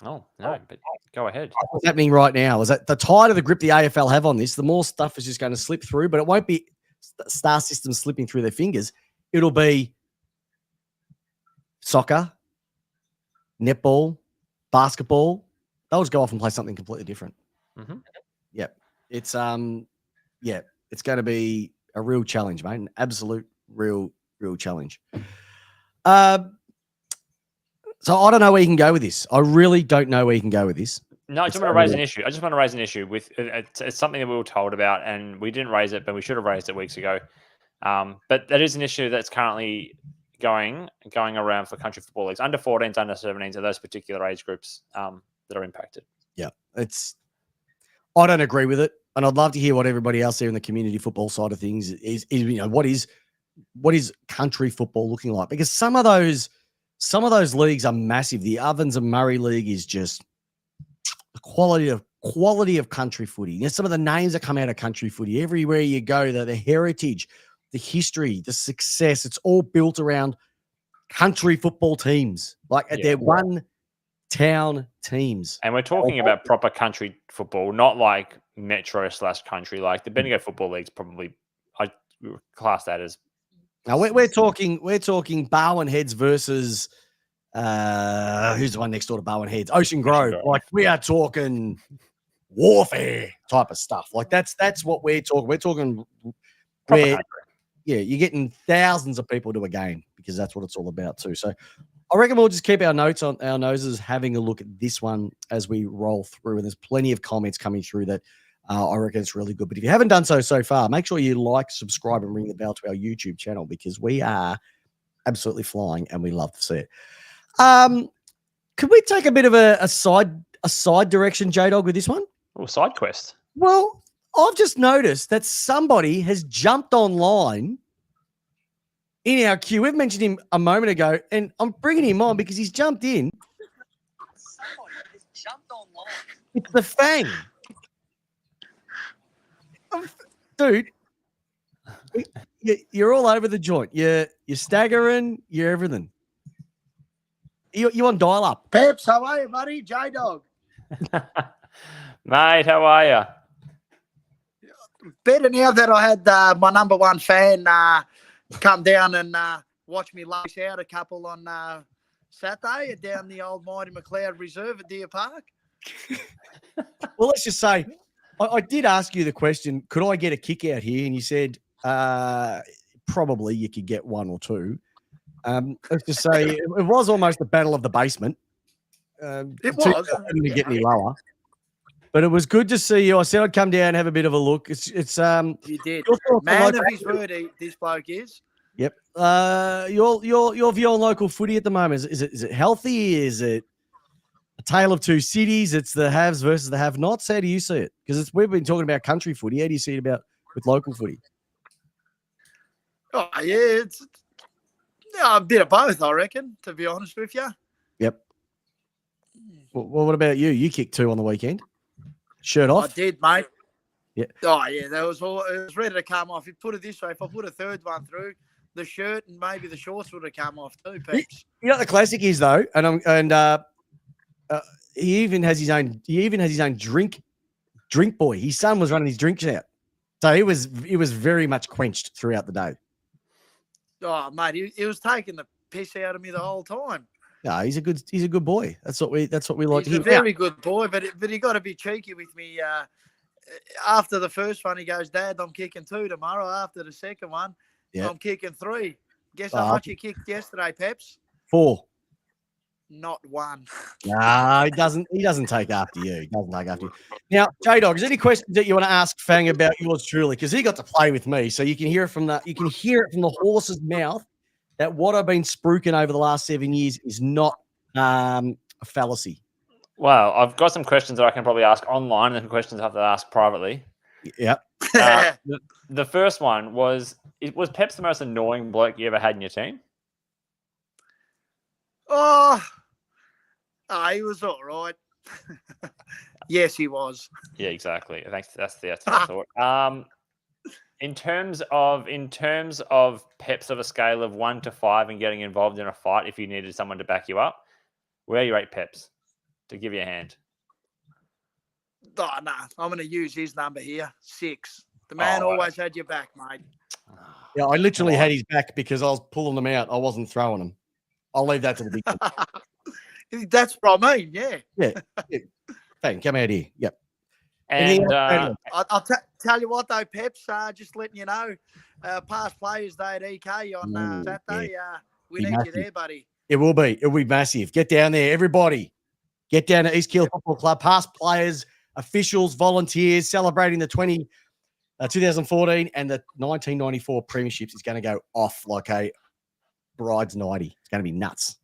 B: Oh no, but go ahead.
A: What's happening right now is that the tighter the grip the AFL have on this, the more stuff is just going to slip through. But it won't be star systems slipping through their fingers. It'll be soccer, netball, basketball. They'll just go off and play something completely different.
B: Mm-hmm.
A: Yep. It's it's going to be a real challenge, mate. An absolute real challenge. So I don't know where you can go with this. I really don't know where you can go with this.
B: No, I just want to raise an issue. I just want to raise an issue with it's something that we were told about, and we didn't raise it, but we should have raised it weeks ago. But that is an issue that's currently going around for country football leagues, under 14s, under 17s, are those particular age groups that are impacted.
A: Yeah, I don't agree with it, and I'd love to hear what everybody else there in the community football side of things is. What is country football looking like? Because some of those leagues are massive. The Ovens and Murray League is just the quality of country footy. Some of the names that come out of country footy, everywhere you go, the heritage, the history, the success, it's all built around country football teams. They're one town teams.
B: And we're talking about proper country football, not like metro/country. Like the Bendigo Football League's probably, I class that as.
A: Now we're talking Barwon Heads versus who's the one next door to Barwon Heads? Ocean Grove. Like we are talking warfare type of stuff. Like that's what we're talking. We're talking where, you're getting thousands of people to a game because that's what it's all about too. So I reckon we'll just keep our noses having a look at this one as we roll through. And there's plenty of comments coming through that I reckon it's really good. But if you haven't done so far, make sure you like, subscribe, and ring the bell to our YouTube channel because we are absolutely flying and we love to see it. Could we take a bit of a side direction, Jdog, with this one?
B: Oh, side quest.
A: Well, I've just noticed that somebody has jumped online in our queue. We've mentioned him a moment ago, and I'm bringing him on because he's jumped in. Somebody has jumped online. It's the Fang. Dude, you're all over the joint. You're staggering. You're everything. You on dial up?
C: Peps, how are you, buddy? Jdog.
B: Mate, how are you?
C: Better now that I had my number one fan come down and watch me lace out a couple on Saturday down the old Mighty McLeod Reserve at Deer Park.
A: Well, let's just say I did ask you the question, could I get a kick out here? And you said probably you could get one or two. Let's just say it was almost the battle of the basement.
C: It was.
A: Didn't get any lower. But it was good to see you. I said I'd come down and have a bit of a look. It's
C: you did. Man of his word, this bloke is.
A: Yep. Your view on local footy at the moment, is it healthy? Is it a tale of two cities? It's the haves versus the have-nots. How do you see it? Because we've been talking about country footy. How do you see it with local footy?
C: Oh yeah, it's a bit of both, I reckon. To be honest with you.
A: Yep. Well, what about you? You kicked two on the weekend. Shirt off?
C: I did, mate.
A: Yeah.
C: Oh, yeah. It was ready to come off. You put it this way: if I put a third one through, the shirt and maybe the shorts would have come off too. Peps.
A: You know what the classic is though, he even has his own. He even has his own drink boy. His son was running his drinks out, so he was very much quenched throughout the day.
C: Oh, mate, he was taking the piss out of me the whole time.
A: No, he's a good boy. That's what we like to hear.
C: He's a very good boy, but he got to be cheeky with me. After the first one, he goes, "Dad, I'm kicking two tomorrow." After the second one,
A: Yeah.
C: I'm kicking 3. Guess how
A: Oh.
C: much you kicked yesterday, Peps?
A: 4.
C: Not 1.
A: Nah, he doesn't take after you. He doesn't take after you. Now, Jdog, is there any questions that you want to ask Fang about yours truly? Because he got to play with me, so you can hear it from the horse's mouth that what I've been spruiking over the last 7 years is not a fallacy.
B: Well, I've got some questions that I can probably ask online and some questions I have to ask privately.
A: Yep.
B: The first one was Peps the most annoying bloke you ever had in your team?
C: He was all right. Yes, he was.
B: Yeah, exactly. Thanks. That's what I thought. In terms of Peps of a scale of 1 to 5 and getting involved in a fight, if you needed someone to back you up, where you rate Peps to give you a hand?
C: Oh, no, I'm going to use his number here, 6. The man always had your back, mate.
A: Yeah, I literally had his back because I was pulling them out. I wasn't throwing them. I'll leave that to the big one.
C: That's what I mean, yeah.
A: Yeah. Fang, come out here. Yep.
B: And
C: I'll tell you what, though, Peps, just letting you know, past players day at EK on Saturday. We need you there, buddy.
A: It will be. It'll be massive. Get down there, everybody. Get down to East Kiel Football Club. Past players, officials, volunteers, celebrating the 2014 and the 1994 premierships is going to go off like a bride's nighty. It's going to be nuts.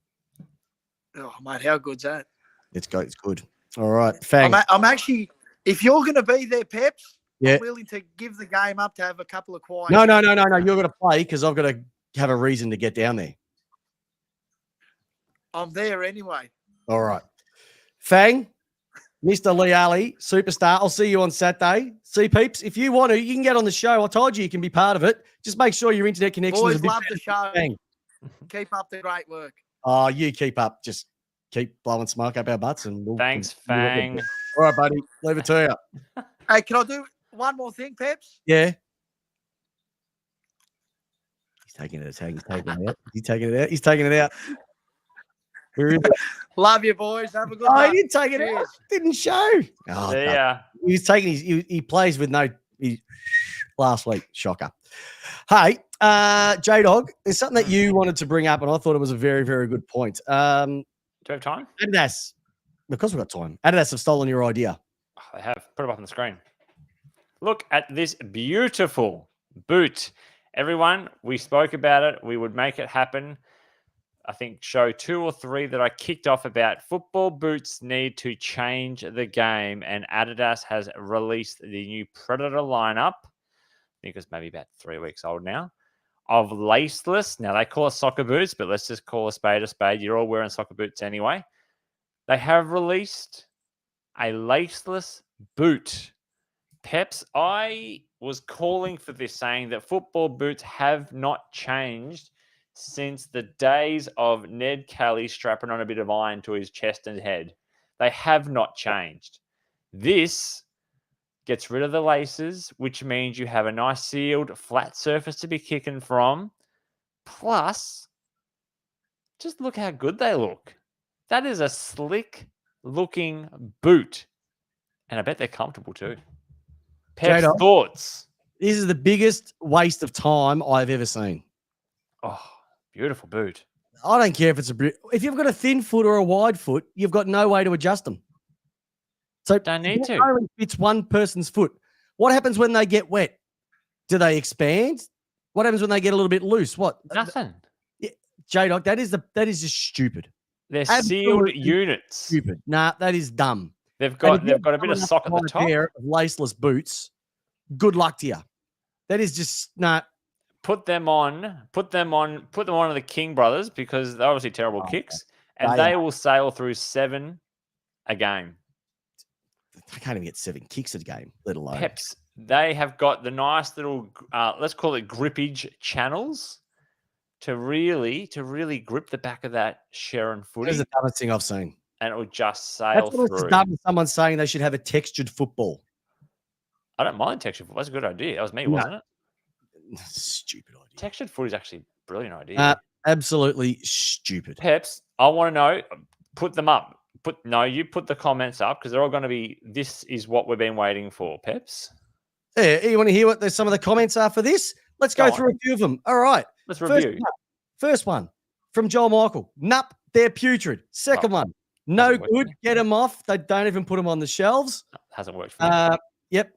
C: Oh, mate, how good's that?
A: It's good. All right, Fang.
C: I'm actually, if you're going to be there, Peps,
A: yeah.
C: I'm willing to give the game up to have a couple of quiet.
A: No. You're going to play because I've got to have a reason to get down there.
C: I'm there anyway.
A: All right. Fang, Mr. Lee Ali, superstar. I'll see you on Saturday. See, peeps, if you want to, you can get on the show. I told you can be part of it. Just make sure your internet connection
C: Boys
A: is a bit
C: love the show.
A: Fang.
C: Keep up the great work.
A: Oh, you keep up. Just keep blowing smoke up our butts. And
B: thanks, Fang.
A: All right, buddy. Leave it to you.
C: Hey, can I do one more thing, Peps?
A: Yeah. He's taking it out. He's taking it out. Where is it?
C: Love you, boys. Have a good
A: Oh,
C: night.
A: he didn't take it out. Didn't show. Oh,
B: yeah.
A: He's taking he plays with no last week. Shocker. Hey, Jdog, there's something that you wanted to bring up, and I thought it was a very, very good point.
B: Do you have time?
A: Adidas, because we've got time. Adidas have stolen your idea.
B: Oh, they have. Put it up on the screen. Look at this beautiful boot. Everyone, we spoke about it. We would make it happen. I think show 2 or 3 that I kicked off about football boots need to change the game, and Adidas has released the new Predator lineup. I think it's maybe about 3 weeks old now, of laceless. Now they call it soccer boots, but let's just call a spade a spade. You're all wearing soccer boots anyway. They have released a laceless boot. Peps, I was calling for this, saying that football boots have not changed since the days of Ned Kelly strapping on a bit of iron to his chest and head. They have not changed. This gets rid of the laces, which means you have a nice sealed flat surface to be kicking from. Plus, just look how good they look. That is a slick looking boot. And I bet they're comfortable too. Pep's thoughts?
A: This is the biggest waste of time I've ever seen.
B: Oh, beautiful boot.
A: I don't care if if you've got a thin foot or a wide foot, you've got no way to adjust them. So
B: don't need to.
A: It only fits one person's foot. What happens when they get wet? Do they expand? What happens when they get a little bit loose? What?
B: Nothing.
A: Jdog, that is just stupid.
B: They're sealed units.
A: Stupid. Nah, that is dumb.
B: They've got a bit of sock at the top.
A: Pair of laceless boots. Good luck to you. That is just not.
B: Put them on the King brothers, because they're obviously terrible kicks, and they will sail through 7 a game.
A: I can't even get 7 kicks a game, let alone.
B: Peps, they have got the nice little, let's call it grippage channels to really grip the back of that Sharon footy.
A: That's the dumbest thing I've seen.
B: And it will just sail through.
A: That's dumb. Someone saying they should have a textured football.
B: I don't mind textured football. That's a good idea. That was me, wasn't it?
A: Stupid idea.
B: Textured footy is actually a brilliant idea.
A: Absolutely stupid.
B: Peps, I want to know, put them up. You put the comments up, because they're all going to be, this is what we've been waiting for, Peps.
A: Yeah, you want to hear what some of the comments are for this? Let's
B: Go
A: go
B: on.
A: through a few of them. All right.
B: Let's
A: First
B: review.
A: First one from Joel Michael. Nup, they're putrid. Second one, no
B: hasn't worked for
A: good.
B: me.
A: Get them off. They don't even put them on the shelves.
B: Hasn't worked for me.
A: Yep.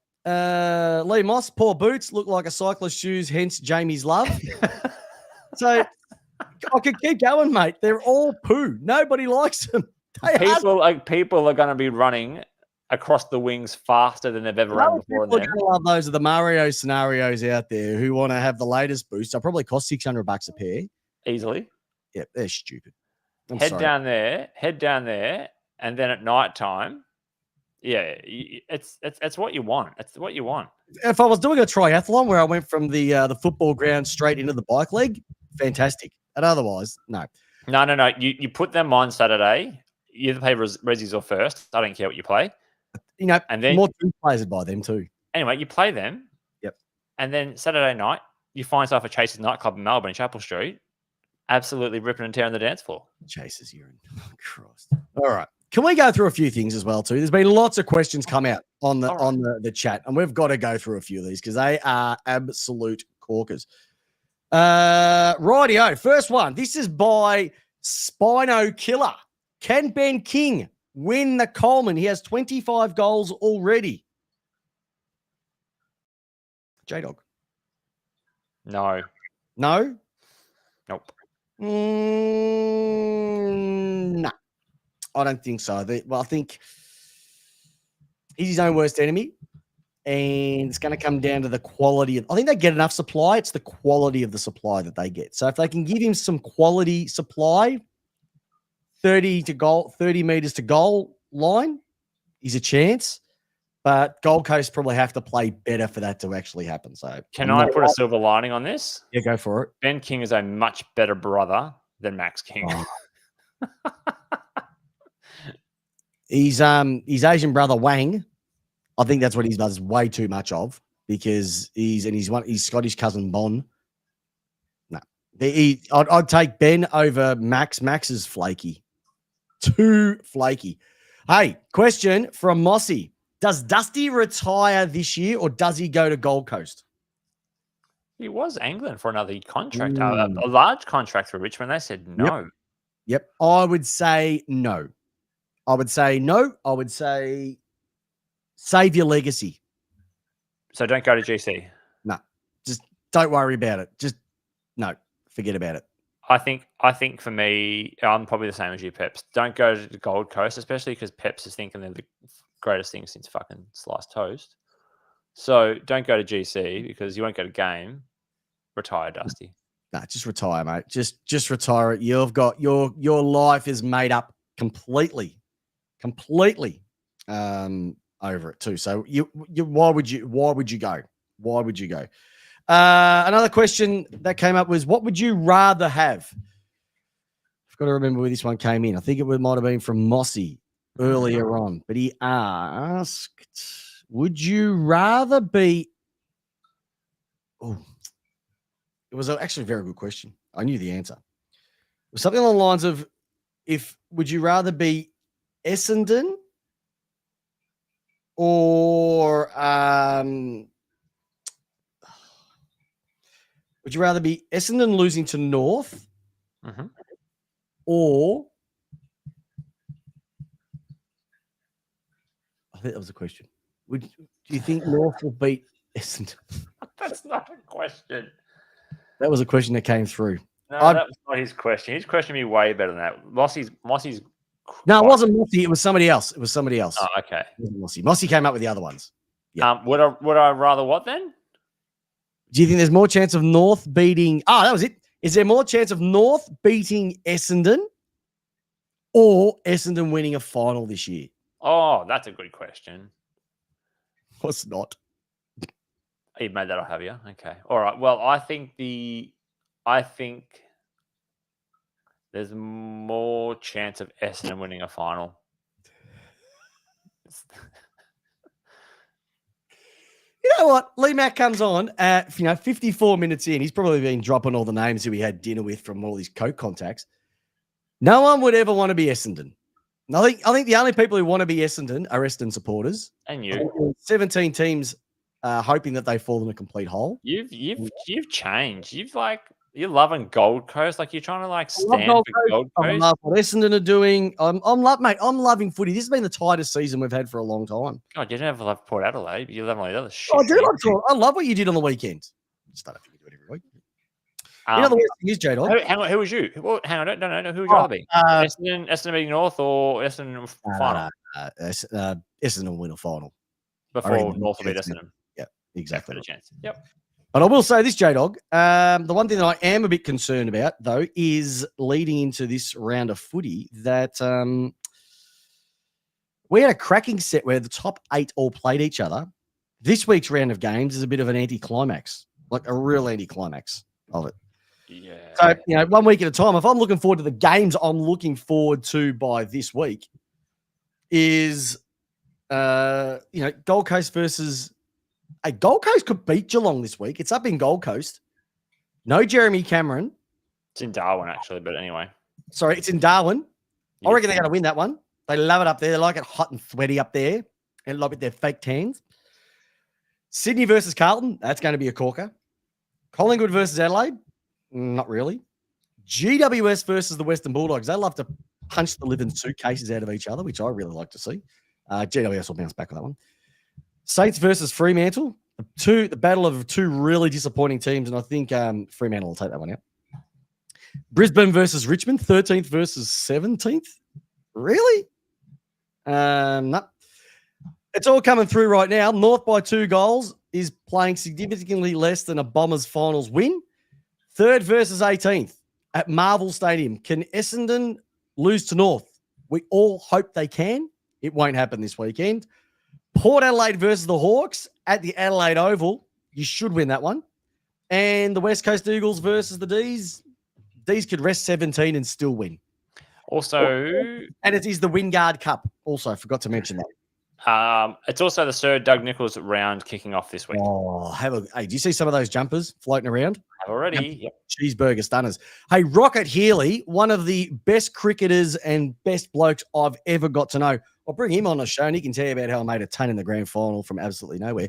A: Lee Moss, poor boots, look like a cyclist's shoes, hence Jamie's love. So I could keep going, mate. They're all poo. Nobody likes them.
B: People are going to be running across the wings faster than they've ever run before.
A: People are going to love those of the Mario scenarios out there who want to have the latest boost. They'll probably cost $600 a pair.
B: Easily.
A: Yep, they're stupid.
B: Head down there, and then at night time, yeah, it's what you want. It's what you want.
A: If I was doing a triathlon where I went from the football ground straight into the bike leg, fantastic. And otherwise, no.
B: No. You put them on Saturday. You either play Resis or first. I don't care what you play.
A: You know,
B: and then
A: more team players would buy them too.
B: Anyway, you play them.
A: Yep.
B: And then Saturday night, you find yourself at Chase's nightclub in Melbourne, Chapel Street, absolutely ripping and tearing the dance floor.
A: Chase's urine. Oh, Christ. All right. Can we go through a few things as well too? There's been lots of questions come out on the chat, and we've got to go through a few of these because they are absolute corkers. Rightio. First one. This is by Spino Killer. Can Ben King win the Coleman? He has 25 goals already. Jdog.
B: No.
A: No?
B: Nope.
A: No. I don't think so. I think he's his own worst enemy, and it's going to come down to the quality. I think they get enough supply. It's the quality of the supply that they get. So if they can give him some quality supply, 30 meters to goal line, he's a chance. But Gold Coast probably have to play better for that to actually happen. So
B: can I put a silver lining on this?
A: Yeah, go for it.
B: Ben King is a much better brother than Max King.
A: Oh. His Asian brother Wang, I think that's what he does way too much of because he's Scottish cousin Bon. No, I'd take Ben over Max. Max is flaky, too flaky. Hey, question from Mossy: does Dusty retire this year or does he go to Gold Coast?
B: He was angling for another contract, a large contract for Richmond. They said no.
A: Yep. I would say no. I would say save your legacy.
B: So don't go to GC.
A: No, just don't worry about it. Just no, forget about it.
B: I think for me, I'm probably the same as you, Peps. Don't go to the Gold Coast, especially because Peps is thinking they're the greatest thing since fucking sliced toast. So don't go to GC because you won't get a game. Retire, Dusty.
A: No, just retire, mate. Just retire it. You've got your life is made up completely over it too. So why would you go? Why would you go? Another question that came up was, what would you rather have? I've got to remember where this one came in. I think it might have been from Mossy earlier on, but he asked, would you rather be? Oh, it was actually a very good question. I knew the answer. It was something along the lines of, would you rather be Essendon or would you rather be Essendon losing to North or I think that was a question. Do you think North will beat Essendon?
B: That's not a question.
A: That was a question that came through.
B: No, that was not his question. His question would be way better than that. Mossy's.
A: No, it wasn't Mossy. It was somebody else.
B: Oh, okay.
A: Mossy came up with the other ones. Yeah.
B: Would I rather what then?
A: Do you think there's more chance of North beating? Oh, that was it. Is there more chance of North beating Essendon or Essendon winning a final this year?
B: Oh, that's a good question.
A: What's not?
B: You've made that up, have you? Okay. All right. Well, I think there's more chance of Essendon winning a final.
A: You know what? Lee Mack comes on at 54 minutes in. He's probably been dropping all the names who he had dinner with from all his Coke contacts. No one would ever want to be Essendon. I think the only people who want to be Essendon are Essendon supporters.
B: And you.
A: 17 teams hoping that they fall in a complete hole.
B: You've changed. You're loving Gold Coast. Like you're trying to like stand
A: Gold
B: for
A: Coast.
B: Gold
A: I
B: Coast.
A: love what Essendon are doing. I'm loving footy. This has been the tightest season we've had for a long time.
B: God, you never love Port Adelaide. You love all the other shit.
A: Oh, I do like I love what you did on the weekend. Just don't know if you can do it every week. You know the worst thing is, Jdog.
B: Hang on, who was you? Well, hang on, no. Who would you rather be? Essendon beating North or Essendon final?
A: Essendon will win a final
B: Before North will beat Essendon.
A: Yeah, exactly.
B: Better chance. Yep.
A: But I will say this, Jdog. The one thing that I am a bit concerned about, though, is leading into this round of footy that we had a cracking set where the top 8 all played each other. This week's round of games is a bit of an anticlimax, like a real anticlimax of it.
B: Yeah.
A: So, 1 week at a time. If I'm looking forward to the games I'm looking forward to by this week is, Gold Coast versus... Gold Coast could beat Geelong this week. It's up in Gold Coast. No Jeremy Cameron.
B: It's in Darwin, actually, but anyway.
A: Sorry, it's in Darwin.
B: Yeah.
A: I reckon they're going to win that one. They love it up there. They like it hot and sweaty up there. And love it their fake tans. Sydney versus Carlton. That's going to be a corker. Collingwood versus Adelaide. Not really. GWS versus the Western Bulldogs. They love to punch the living suitcases out of each other, which I really like to see. GWS will bounce back on that one. Saints versus Fremantle. The battle of two really disappointing teams, and I think Fremantle will take that one out. Brisbane versus Richmond. 13th versus 17th. Really? No. It's all coming through right now. North by 2 goals is playing significantly less than a Bombers finals win. 3rd versus 18th at Marvel Stadium. Can Essendon lose to North? We all hope they can. It won't happen this weekend. Port Adelaide versus the Hawks at the Adelaide Oval. You should win that one. And the West Coast Eagles versus the D's. D's could rest 17 and still win.
B: Also,
A: and it is the Wingard Cup. Also, forgot to mention that.
B: It's also the Sir Doug Nicholls round kicking off this week.
A: Oh, hey, do you see some of those jumpers floating around?
B: Already, yep.
A: Cheeseburger stunners. Hey, Rocket Healy, one of the best cricketers and best blokes I've ever got to know. I'll bring him on the show and he can tell you about how I made a ton in the grand final from absolutely nowhere.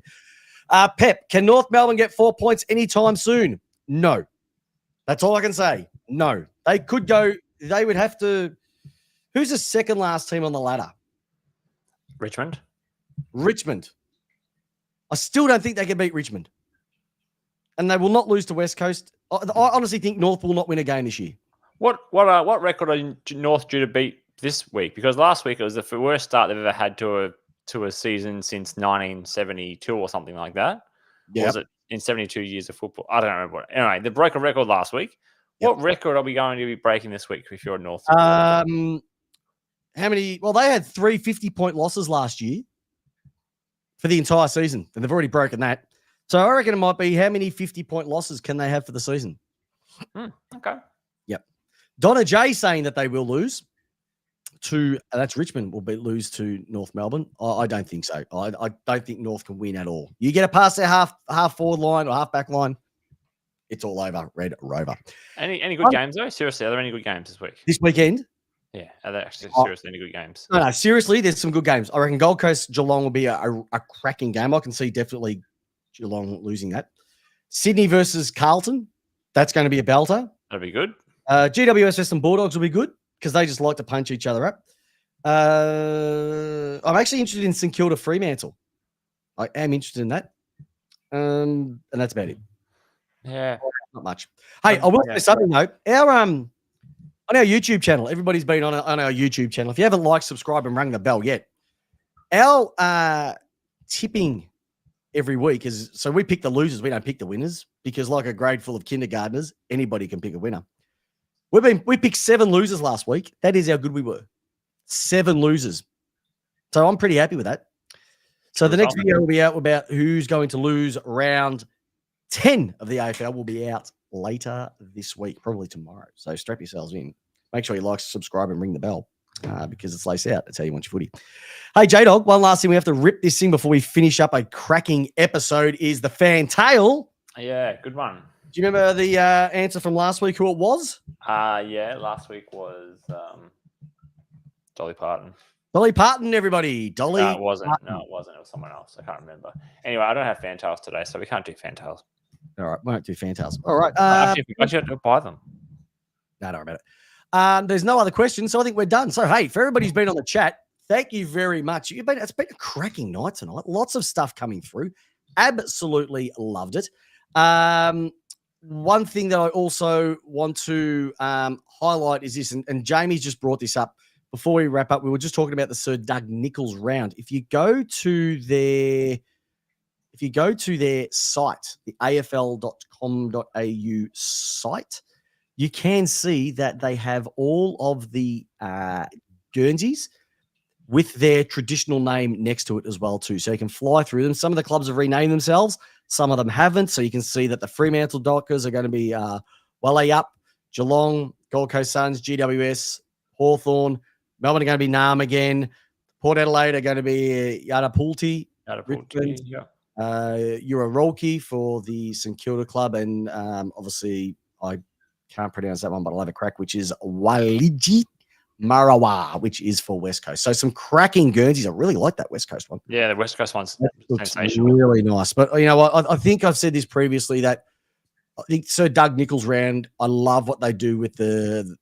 A: Pep, can North Melbourne get 4 points anytime soon? No. That's all I can say. No. They could go, they would have to. Who's the second last team on the ladder? Richmond. I still don't think they can beat Richmond. And they will not lose to West Coast. I honestly think North will not win a game this year.
B: What record are North due to beat this week? Because last week it was the worst start they've ever had to a season since 1972 or something like that.
A: Yeah.
B: Was it in 72 years of football? I don't remember. Anyway, they broke a record last week. Yep. What record are we going to be breaking this week if you're North?
A: How many? Well, they had 3 50-point losses last year for the entire season, and they've already broken that. So I reckon it might be how many 50-point losses can they have for the season?
B: Okay.
A: Yep. Donna J saying that they will lose to that's Richmond will lose to North Melbourne. I don't think so. I don't think North can win at all. You get a past their half forward line or half back line, it's all over. Red Rover.
B: Any good games though? Seriously, are there any good games this week?
A: This weekend?
B: Yeah, are there actually seriously any good games?
A: No, seriously, there's some good games. I reckon Gold Coast Geelong will be a cracking game. I can see definitely Geelong losing that. Sydney versus Carlton. That's going to be a belter.
B: That'll be good.
A: GWS Western Bulldogs will be good because they just like to punch each other up. I'm actually interested in St Kilda Fremantle. I am interested in that. And that's about it.
B: Yeah.
A: Not much. Hey, I will say something though. On our YouTube channel, everybody's been on our YouTube channel. If you haven't liked, subscribe, and rang the bell yet, our tipping every week is so we pick the losers. We don't pick the winners because, like a grade full of kindergartners, anybody can pick a winner. We picked 7 losers last week. That is how good we were. 7 losers. So I'm pretty happy with that. So the next video will be out about who's going to lose round 10 of the AFL will be out later this week, probably tomorrow. So strap yourselves in. Make sure you like, subscribe, and ring the bell because it's lace out. That's how you want your footy. Hey, Jdog, one last thing we have to rip this thing before we finish up a cracking episode is the fan tale.
B: Yeah, good one.
A: Do you remember the answer from last week, who it was?
B: Yeah, last week was Dolly Parton.
A: Dolly Parton, everybody. Dolly.
B: No, it wasn't.
A: Parton.
B: No, it wasn't. It was someone else. I can't remember. Anyway, I don't have fantails today, so we can't do fantails.
A: All right, won't do fantails. All right.
B: Actually, I should buy them.
A: No, don't worry about it. There's no other questions, so I think we're done. So, hey, for everybody who's been on the chat, thank you very much. It's been a cracking night tonight. Lots of stuff coming through. Absolutely loved it. One thing that I also want to highlight is this, and Jamie's just brought this up before we wrap up. We were just talking about the Sir Doug Nicholls round. If you go to their site, the afl.com.au site, you can see that they have all of the Guernseys with their traditional name next to it as well too. So you can fly through them. Some of the clubs have renamed themselves. Some of them haven't. So you can see that the Fremantle Dockers are going to be Wale Up, Geelong, Gold Coast Suns, GWS, Hawthorn. Melbourne are going to be Nam again. Port Adelaide are going to be Yadapulti. Richmond, Urarolki for the St Kilda club. And obviously, I can't pronounce that one, but I'll have a crack, which is Waliji Marawa, which is for West Coast. So some cracking Guernseys. I really like that West Coast one.
B: Yeah, the West Coast one's
A: sensational. Really nice. But, you know, I think I've said this previously that I think Sir Doug Nicholls round, I love what they do with the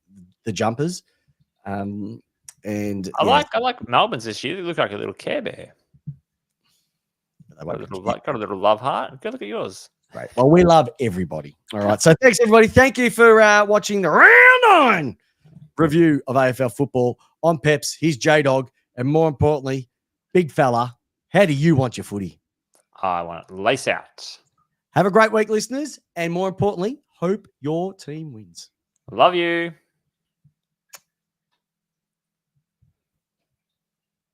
A: jumpers. And
B: I like Melbourne's this year. They look like a little Care Bear. Got a little love heart. Go look at yours.
A: Right. Well, we love everybody. All right. So thanks, everybody. Thank you for watching the Round 9 review of AFL football. I'm Peps. He's Jdog. And more importantly, big fella, how do you want your footy?
B: I want it lace out.
A: Have a great week, listeners. And more importantly, hope your team wins.
B: Love you.